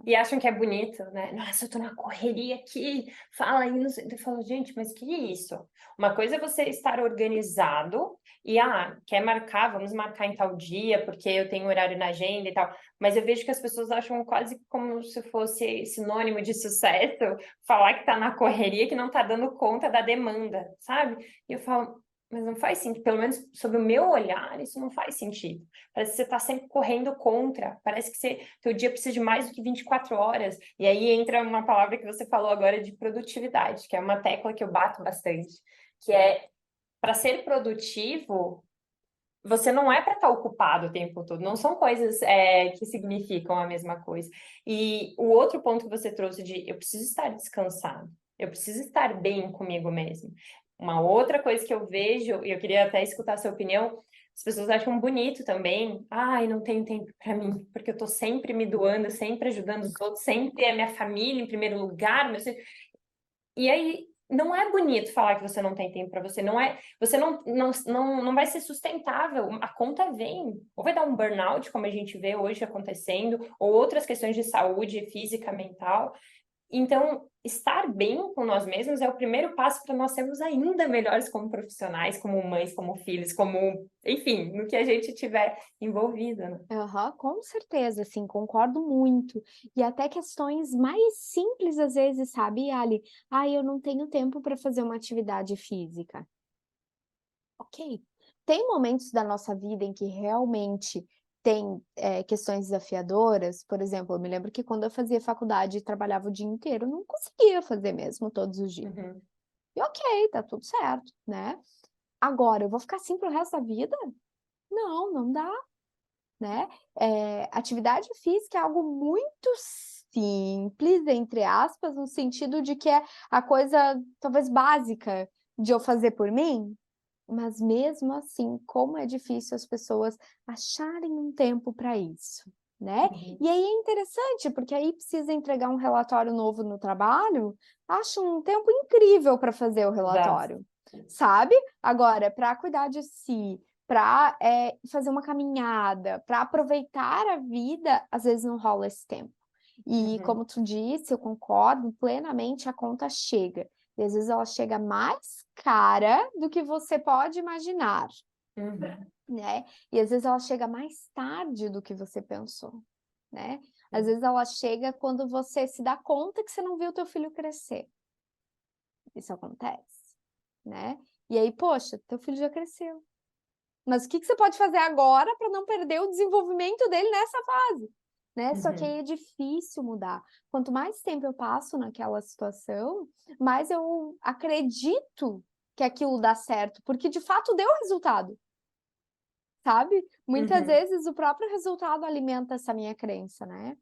E acham que é bonito, né? Nossa, eu tô na correria aqui, fala aí, não sei. Eu falo, gente, mas que é isso? Uma coisa é você estar organizado e, quer marcar, vamos marcar em tal dia, porque eu tenho horário na agenda e tal. Mas eu vejo que as pessoas acham quase como se fosse sinônimo de sucesso falar que tá na correria, que não tá dando conta da demanda, sabe? E eu falo, mas não faz sentido, pelo menos sob o meu olhar, isso não faz sentido. Parece que você está sempre correndo contra, parece que teu dia precisa de mais do que 24 horas. E aí entra uma palavra que você falou agora de produtividade, que é uma tecla que eu bato bastante, que é para ser produtivo, você não é para estar ocupado o tempo todo, não são coisas que significam a mesma coisa. E o outro ponto que você trouxe de eu preciso estar descansado, eu preciso estar bem comigo mesmo. Uma outra coisa que eu vejo, e eu queria até escutar a sua opinião, as pessoas acham bonito também. Ai, não tenho tempo para mim, porque eu estou sempre me doando, sempre ajudando os outros, sempre é minha família em primeiro lugar. E aí, não é bonito falar que você não tem tempo para você, não é, você não vai ser sustentável, a conta vem, ou vai dar um burnout, como a gente vê hoje acontecendo, ou outras questões de saúde física, mental. Então, estar bem com nós mesmos é o primeiro passo para nós sermos ainda melhores como profissionais, como mães, como filhos, como, enfim, no que a gente tiver envolvido, né? Aham, com certeza, assim, concordo muito. E até questões mais simples às vezes, sabe, Ali? Eu não tenho tempo para fazer uma atividade física. Ok. Tem momentos da nossa vida em que realmente tem questões desafiadoras. Por exemplo, eu me lembro que quando eu fazia faculdade e trabalhava o dia inteiro, eu não conseguia fazer mesmo todos os dias. Uhum, E ok, tá tudo certo, né? Agora, eu vou ficar assim pro resto da vida? Não, não dá. Né? Atividade física é algo muito simples, entre aspas, no sentido de que é a coisa talvez básica de eu fazer por mim, mas mesmo assim, como é difícil as pessoas acharem um tempo para isso, né? uhum. E aí é interessante, porque aí precisa entregar um relatório novo no trabalho, acho um tempo incrível para fazer o Exato. relatório, sabe? Agora, para cuidar de si, para fazer uma caminhada, para aproveitar a vida, às vezes não rola esse tempo. E Uhum, como tu disse, eu concordo plenamente, a conta chega. E às vezes ela chega mais cara do que você pode imaginar, uhum, né? E às vezes ela chega mais tarde do que você pensou, né? Às vezes ela chega quando você se dá conta que você não viu o teu filho crescer. Isso acontece, né? E aí, poxa, teu filho já cresceu. Mas o que você pode fazer agora para não perder o desenvolvimento dele nessa fase? Né? Só que aí uhum, é difícil mudar. Quanto mais tempo eu passo naquela situação, mais eu acredito que aquilo dá certo, porque de fato deu resultado, sabe? Muitas uhum, vezes o próprio resultado alimenta essa minha crença, né?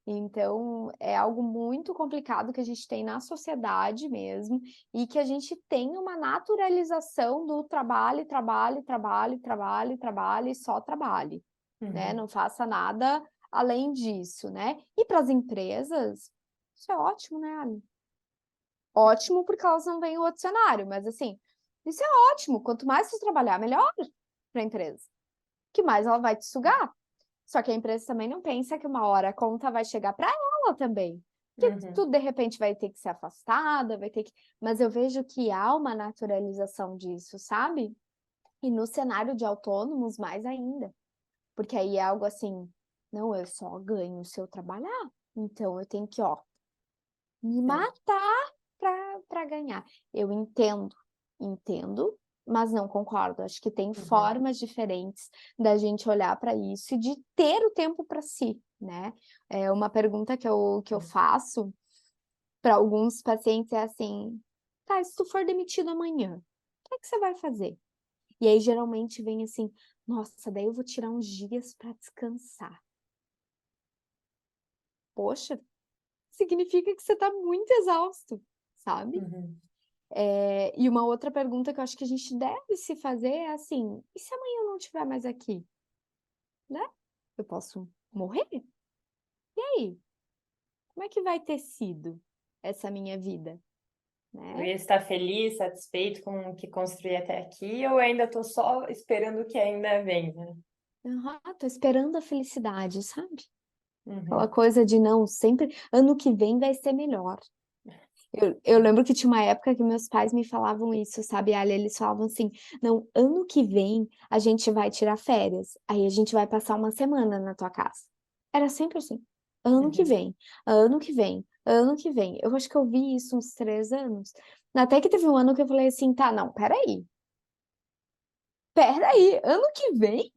Então, é algo muito complicado que a gente tem na sociedade mesmo, e que a gente tem uma naturalização do trabalho, trabalho, trabalho, trabalho, trabalho e só trabalhe, né? uhum, Não faça nada além disso, né? E para as empresas, isso é ótimo, né, Ali? Ótimo porque elas não veem o outro cenário, mas assim, isso é ótimo. Quanto mais você trabalhar, melhor para a empresa, que mais ela vai te sugar. Só que a empresa também não pensa que uma hora a conta vai chegar para ela também. Que uhum, tu, de repente, vai ter que ser afastada, vai ter que. Mas eu vejo que há uma naturalização disso, sabe? E no cenário de autônomos, mais ainda. Porque aí é algo assim, não, eu só ganho se eu trabalhar. Então eu tenho que, ó, me sim, matar para ganhar. Eu entendo, mas não concordo. Acho que tem uhum, formas diferentes da gente olhar para isso e de ter o tempo para si, né? É uma pergunta que eu sim. faço para alguns pacientes é assim: tá, se tu for demitido amanhã, o que é que você vai fazer? E aí geralmente vem assim: nossa, daí eu vou tirar uns dias para descansar. Poxa, significa que você está muito exausto, sabe? Uhum. E uma outra pergunta que eu acho que a gente deve se fazer é assim: e se amanhã eu não estiver mais aqui, né? Eu posso morrer? E aí? Como é que vai ter sido essa minha vida, Eu né? ia estar feliz, satisfeito com o que construí até aqui, ou ainda estou só esperando o que ainda vem, né? Tô esperando a felicidade, sabe? Aquela Uhum. coisa de não, sempre, ano que vem vai ser melhor. Eu lembro que tinha uma época que meus pais me falavam isso, sabe, Ali? Eles falavam assim: não, ano que vem a gente vai tirar férias, aí a gente vai passar uma semana na tua casa. Era sempre assim: ano que Uhum. vem, ano que vem, ano que vem. Eu acho que eu vi isso uns 3 anos. Até que teve um ano que eu falei assim: tá, não, peraí, ano que vem?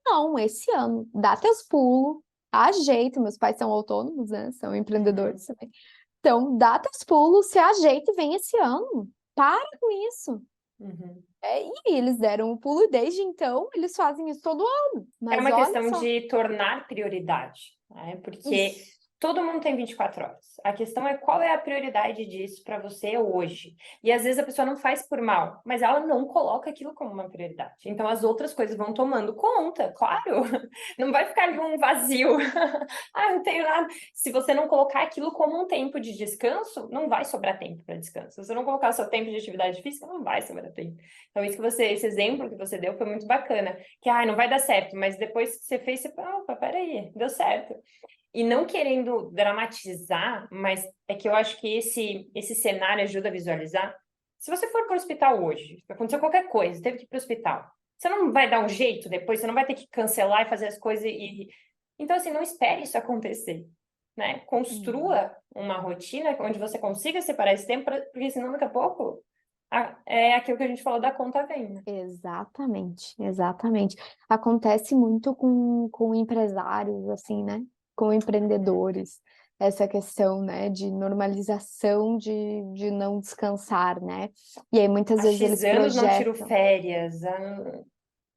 Não, esse ano. Dá teus pulos, ajeita. Meus pais são autônomos, né? São Uhum. empreendedores também. Então, dá teus pulos, se ajeita e vem esse ano. Para com isso. Uhum. E eles deram o pulo e desde então eles fazem isso todo ano. É Mas uma olha questão só, de tornar prioridade, né? Porque isso, todo mundo tem 24 horas. A questão é qual é a prioridade disso para você hoje. E às vezes a pessoa não faz por mal, mas ela não coloca aquilo como uma prioridade. Então as outras coisas vão tomando conta, claro. Não vai ficar ali um vazio. Ah, não tenho nada. Se você não colocar aquilo como um tempo de descanso, não vai sobrar tempo para descanso. Se você não colocar seu tempo de atividade física, não vai sobrar tempo. Então, esse exemplo que você deu foi muito bacana. Que, não vai dar certo, mas depois que você fez, você fala, opa, peraí, deu certo. E não querendo dramatizar, mas é que eu acho que esse cenário ajuda a visualizar. Se você for para o hospital hoje, aconteceu qualquer coisa, teve que ir para o hospital, você não vai dar um jeito depois, você não vai ter que cancelar e fazer as coisas e... Então, assim, não espere isso acontecer, né? uhum, Construa uma rotina onde você consiga separar esse tempo, porque senão daqui a pouco é aquilo que a gente falou da conta vem, né? exatamente, exatamente. Acontece muito com empresários, assim, né? Com Uhum. empreendedores. Essa questão, né, de normalização de não descansar, né? E aí muitas Há vezes X eles anos não tiro projetam. férias.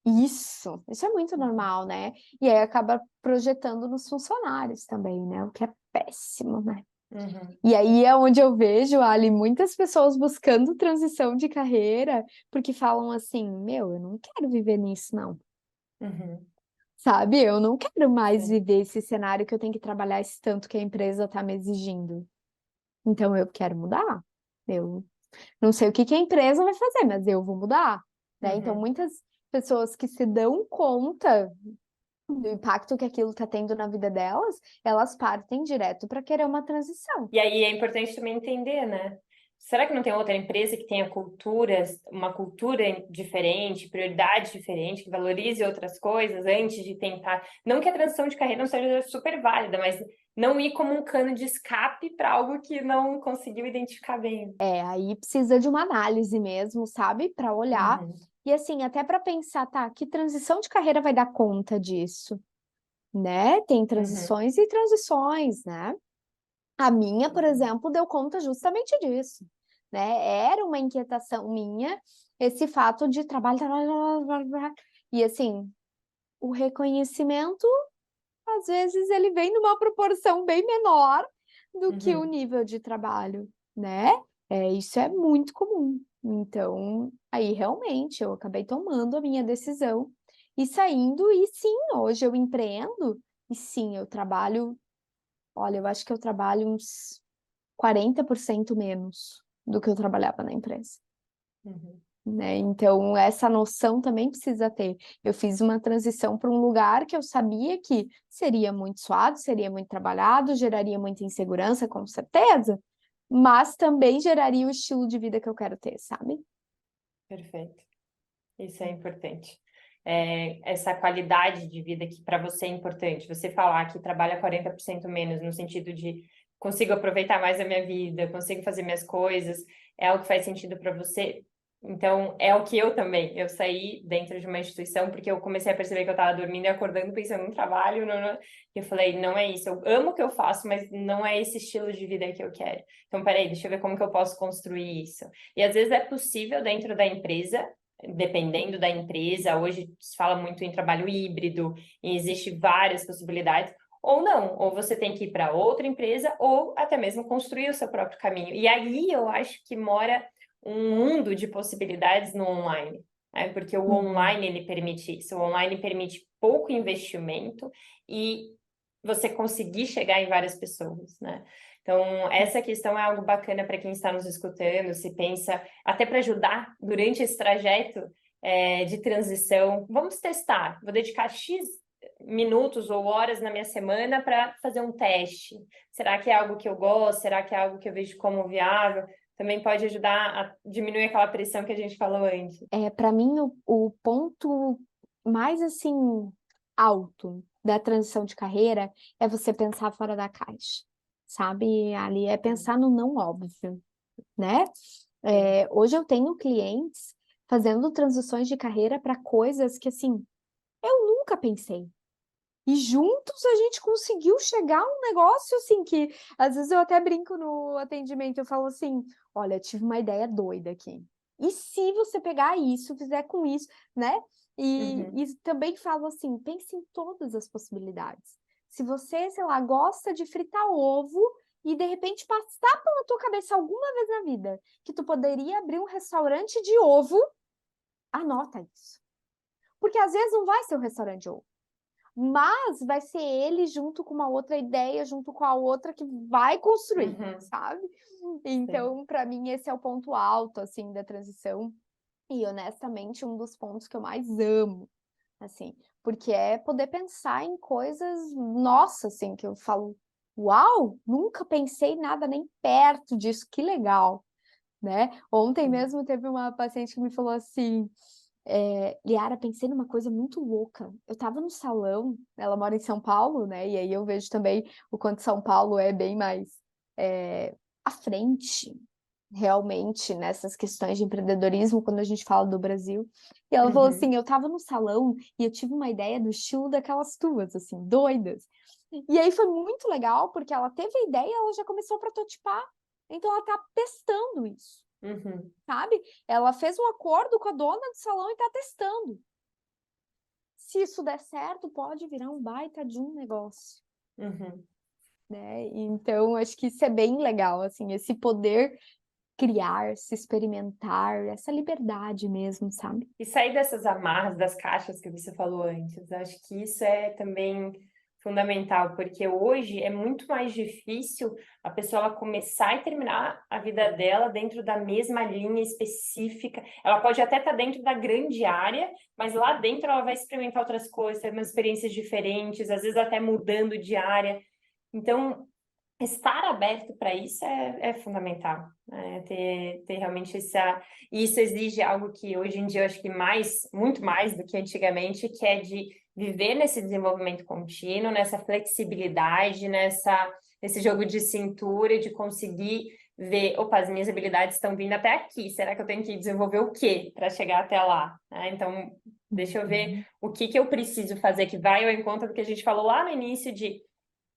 Isso é muito normal, né? E aí acaba projetando nos funcionários também, né? O que é péssimo, né? Uhum, E aí é onde eu vejo, Ali, muitas pessoas buscando transição de carreira, porque falam assim, meu, eu não quero viver nisso, não. uhum, Sabe? Eu não quero mais sim. viver esse cenário que eu tenho que trabalhar esse tanto que a empresa está me exigindo. Então eu quero mudar. Eu não sei o que que a empresa vai fazer, mas eu vou mudar, né? Então Uhum. muitas pessoas que se dão conta do impacto que aquilo está tendo na vida delas, elas partem direto para querer uma transição. E aí é importante também entender, né? Será que não tem outra empresa que tenha culturas, uma cultura diferente, prioridade diferente, que valorize outras coisas antes de tentar? Não que a transição de carreira não seja super válida, mas não ir como um cano de escape para algo que não conseguiu identificar bem. É, aí precisa de uma análise mesmo, sabe? Para olhar Uhum, e assim, até para pensar, tá, que transição de carreira vai dar conta disso, né? Tem uhum, transições e transições, né? A minha, por uhum, exemplo, deu conta justamente disso, né? Era uma inquietação minha esse fato de trabalho, trabalho, trabalho, trabalho, trabalho. E assim, o reconhecimento às vezes ele vem numa proporção bem menor do que o uhum, nível de trabalho, né? Isso é muito comum. Então, aí realmente eu acabei tomando a minha decisão e saindo, e sim, hoje eu empreendo, e sim, eu trabalho, olha, eu acho que eu trabalho uns 40% menos do que eu trabalhava na empresa, uhum. né? Então, essa noção também precisa ter. Eu fiz uma transição para um lugar que eu sabia que seria muito suado, seria muito trabalhado, geraria muita insegurança, com certeza, mas também geraria o estilo de vida que eu quero ter, sabe? Perfeito. Isso é importante. Essa qualidade de vida que para você é importante. Você falar que trabalha 40% menos, no sentido de consigo aproveitar mais a minha vida, consigo fazer minhas coisas, é algo que faz sentido para você. Então, é o que eu também. Eu saí dentro de uma instituição porque eu comecei a perceber que eu estava dormindo e acordando pensando no trabalho. E eu falei, não é isso. Eu amo o que eu faço, mas não é esse estilo de vida que eu quero. Então, peraí, deixa eu ver como que eu posso construir isso. E às vezes é possível dentro da empresa, dependendo da empresa, hoje se fala muito em trabalho híbrido, e existe várias possibilidades, ou não, ou você tem que ir para outra empresa, ou até mesmo construir o seu próprio caminho. E aí eu acho que mora um mundo de possibilidades no online, né? Porque o Uhum. online ele permite isso, o online permite pouco investimento e você conseguir chegar em várias pessoas, né? Então, essa questão é algo bacana para quem está nos escutando, se pensa, até para ajudar durante esse trajeto de transição. Vamos testar, vou dedicar X minutos ou horas na minha semana para fazer um teste. Será que é algo que eu gosto? Será que é algo que eu vejo como viável? Também pode ajudar a diminuir aquela pressão que a gente falou antes. Para mim, o ponto mais, assim, alto da transição de carreira é você pensar fora da caixa, sabe? Ali é pensar no não óbvio, né? Hoje eu tenho clientes fazendo transições de carreira para coisas que, assim, eu nunca pensei. E juntos a gente conseguiu chegar a um negócio assim que às vezes eu até brinco no atendimento, eu falo assim, olha, tive uma ideia doida aqui. E se você pegar isso, fizer com isso, né? E também falo assim, pense em todas as possibilidades. Se você, sei lá, gosta de fritar ovo e de repente passar pela tua cabeça alguma vez na vida que tu poderia abrir um restaurante de ovo, anota isso. Porque às vezes não vai ser um restaurante de ovo. Mas vai ser ele junto com uma outra ideia, junto com a outra que vai construir, sabe? Então, para mim, esse é o ponto alto, assim, da transição. E, honestamente, um dos pontos que eu mais amo, assim, porque é poder pensar em coisas, nossa, assim, que eu falo, uau, nunca pensei nada nem perto disso, que legal, né? Ontem mesmo teve uma paciente que me falou assim, Liara, pensei numa coisa muito louca. Eu tava no salão, ela mora em São Paulo, né? E aí eu vejo também o quanto São Paulo é bem mais à frente, realmente, nessas questões de empreendedorismo, quando a gente fala do Brasil. E ela falou assim: eu tava no salão e eu tive uma ideia do estilo daquelas tuas, assim, doidas. E aí foi muito legal, porque ela teve a ideia e ela já começou a prototipar. Então ela tá testando isso. Sabe? Ela fez um acordo com a dona do salão e está testando. Se isso der certo, pode virar um baita de um negócio. Né? Então, acho que isso é bem legal, assim, esse poder criar, se experimentar, essa liberdade mesmo, sabe? E sair dessas amarras das caixas que você falou antes. Acho que isso é também fundamental, porque hoje é muito mais difícil a pessoa ela começar e terminar a vida dela dentro da mesma linha específica. Ela pode até estar dentro da grande área, mas lá dentro ela vai experimentar outras coisas, ter umas experiências diferentes, às vezes até mudando de área. Então, estar aberto para isso é fundamental, né? Ter realmente essa... E isso exige algo que hoje em dia eu acho que muito mais do que antigamente, que é de viver nesse desenvolvimento contínuo, nessa flexibilidade, nesse jogo de cintura e de conseguir ver, opa, as minhas habilidades estão vindo até aqui, será que eu tenho que desenvolver o quê para chegar até lá? Né? Então, deixa eu ver o que eu preciso fazer que vai ao encontro do que a gente falou lá no início de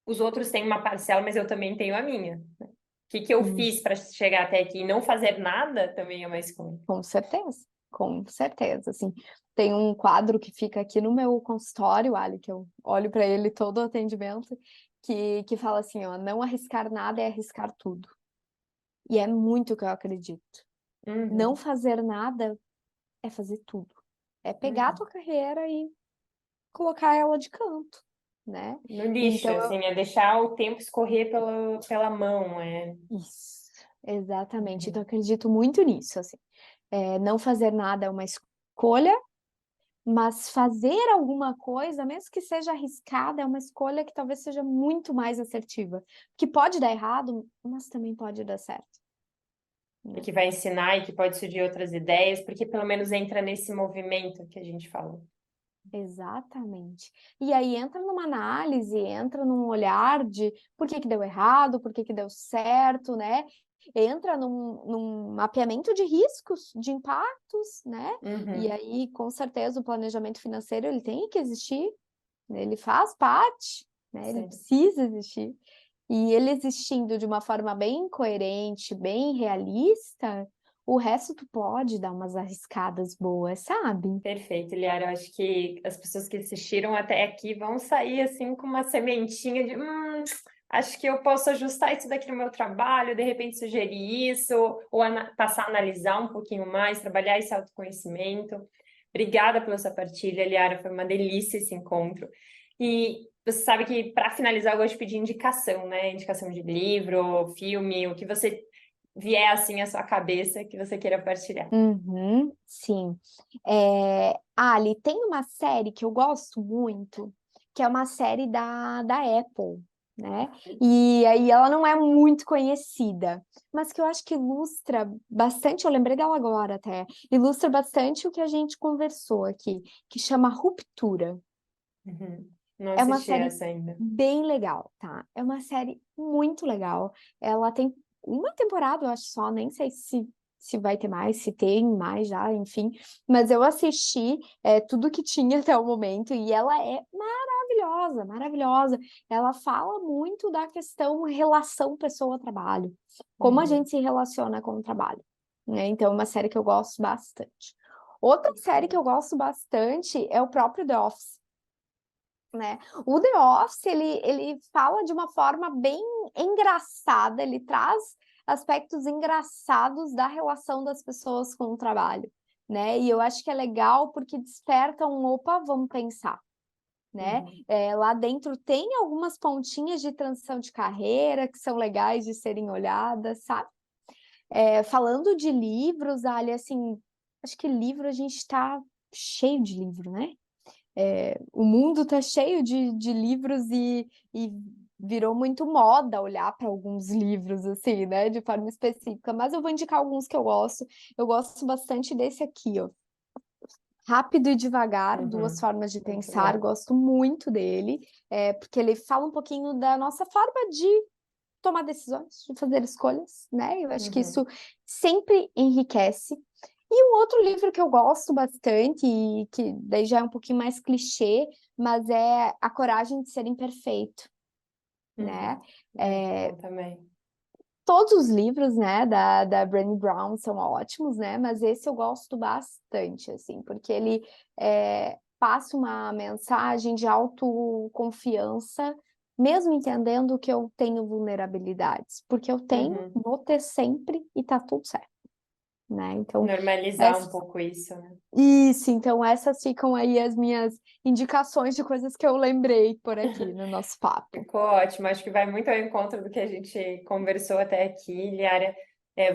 os outros têm uma parcela, mas eu também tenho a minha. O que eu fiz para chegar até aqui e não fazer nada também é uma escolha. Com certeza, assim. Tem um quadro que fica aqui no meu consultório, Ali, que eu olho para ele todo o atendimento, que fala assim, ó, não arriscar nada é arriscar tudo. E é muito o que eu acredito. Não fazer nada é fazer tudo. É pegar a tua carreira e colocar ela de canto, né? No lixo, Então, assim, é deixar o tempo escorrer pela mão. Isso, exatamente. Então, eu acredito muito nisso, assim. Não fazer nada é uma escolha, mas fazer alguma coisa, mesmo que seja arriscada, é uma escolha que talvez seja muito mais assertiva. Que pode dar errado, mas também pode dar certo. E que vai ensinar e que pode surgir outras ideias, porque pelo menos entra nesse movimento que a gente falou. Exatamente. E aí entra numa análise, entra num olhar de por que que deu errado, por que que deu certo, né? Entra num mapeamento de riscos, de impactos, né? E aí, com certeza, o planejamento financeiro ele tem que existir, né? Ele faz parte, né? Ele precisa existir. E ele existindo de uma forma bem coerente, bem realista, o resto tu pode dar umas arriscadas boas, sabe? Perfeito, Liara. Eu acho que as pessoas que assistiram até aqui vão sair assim com uma sementinha de acho que eu posso ajustar isso daqui no meu trabalho, de repente sugerir isso, ou passar a analisar um pouquinho mais, trabalhar esse autoconhecimento. Obrigada pela sua partilha, Liara. Foi uma delícia esse encontro. E você sabe que, para finalizar, eu gosto de pedir indicação, né? Indicação de livro, filme, o que você vier assim à sua cabeça que você queira partilhar. Sim. Ali, tem uma série que eu gosto muito, que é uma série da Apple, né? E aí ela não é muito conhecida, mas que eu acho que ilustra bastante, eu lembrei dela agora até, ilustra bastante o que a gente conversou aqui, que chama Ruptura. Uhum. Não É uma assisti série essa ainda. bem legal, tá? É uma série muito legal. Ela tem uma temporada, eu acho só, nem sei se vai ter mais, se tem mais já, enfim. Mas eu assisti tudo que tinha até o momento e ela é maravilhosa, maravilhosa. Ela fala muito da questão relação pessoa-trabalho, como a Uhum. gente se relaciona com o trabalho, né? Então, é uma série que eu gosto bastante. Outra série que eu gosto bastante é o próprio The Office, né? O The Office, ele fala de uma forma bem engraçada, ele traz aspectos engraçados da relação das pessoas com o trabalho, né? E eu acho que é legal porque desperta opa, vamos pensar, né? Uhum. Lá dentro tem algumas pontinhas de transição de carreira que são legais de serem olhadas, sabe? Falando de livros, Ali, assim, acho que livro a gente está cheio de livro, né? O mundo está cheio de livros e virou muito moda olhar para alguns livros, assim, né, de forma específica. Mas eu vou indicar alguns que eu gosto. Eu gosto bastante desse aqui, ó. Rápido e Devagar, Duas Uhum. Formas de Muito Pensar. bom. Gosto muito dele, porque ele fala um pouquinho da nossa forma de tomar decisões, de fazer escolhas, né? Eu acho que Uhum. isso sempre enriquece. E um outro livro que eu gosto bastante, e que daí já é um pouquinho mais clichê, mas é A Coragem de Ser Imperfeito, Uhum. né? Muito É, bom também. todos os livros, né, da Brené Brown são ótimos, né? Mas esse eu gosto bastante, assim, porque ele passa uma mensagem de autoconfiança, mesmo entendendo que eu tenho vulnerabilidades, porque eu tenho, Uhum. vou ter sempre e tá tudo certo, né? Então, Normalizar um essa- pouco isso, né? isso, então essas ficam aí as minhas indicações de coisas que eu lembrei por aqui no nosso papo. Ficou ótimo, acho que vai muito ao encontro do que a gente conversou até aqui, Liara.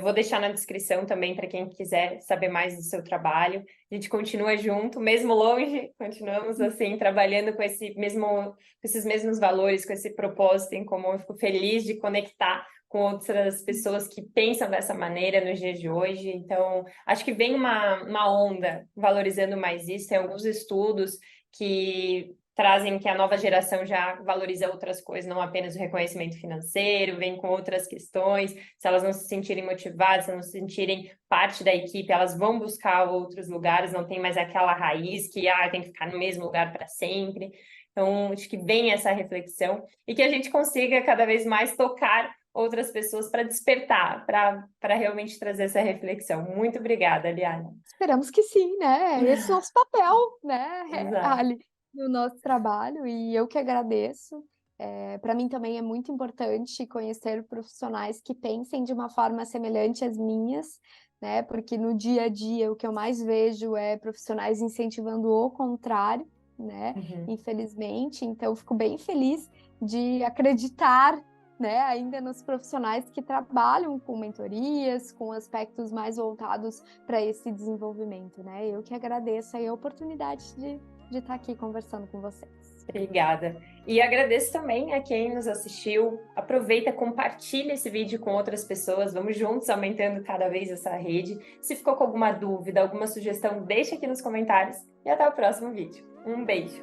Vou deixar na descrição também para quem quiser saber mais do seu trabalho. A gente continua junto, mesmo longe, continuamos assim, trabalhando com com esses mesmos valores, com esse propósito em comum. Eu fico feliz de conectar com outras pessoas que pensam dessa maneira nos dias de hoje. Então, acho que vem uma onda valorizando mais isso. Tem alguns estudos que trazem que a nova geração já valoriza outras coisas, não apenas o reconhecimento financeiro, vem com outras questões. Se elas não se sentirem motivadas, se não se sentirem parte da equipe, elas vão buscar outros lugares, não tem mais aquela raiz que tem que ficar no mesmo lugar para sempre. Então, acho que vem essa reflexão e que a gente consiga cada vez mais tocar outras pessoas para despertar, para realmente trazer essa reflexão. Muito obrigada, Liana. Esperamos que sim, né? Esse é o nosso papel, né, Exato. Ali, no nosso trabalho, e eu que agradeço. Para mim também é muito importante conhecer profissionais que pensem de uma forma semelhante às minhas, né? Porque no dia a dia o que eu mais vejo é profissionais incentivando o contrário, né? Uhum. Infelizmente, então eu fico bem feliz de acreditar, né, ainda nos profissionais que trabalham com mentorias, com aspectos mais voltados para esse desenvolvimento, né? Eu que agradeço aí a oportunidade de estar aqui conversando com vocês. Obrigada. E agradeço também a quem nos assistiu. Aproveita, compartilha esse vídeo com outras pessoas. Vamos juntos aumentando cada vez essa rede. Se ficou com alguma dúvida, alguma sugestão, deixa aqui nos comentários. E até o próximo vídeo. Um beijo!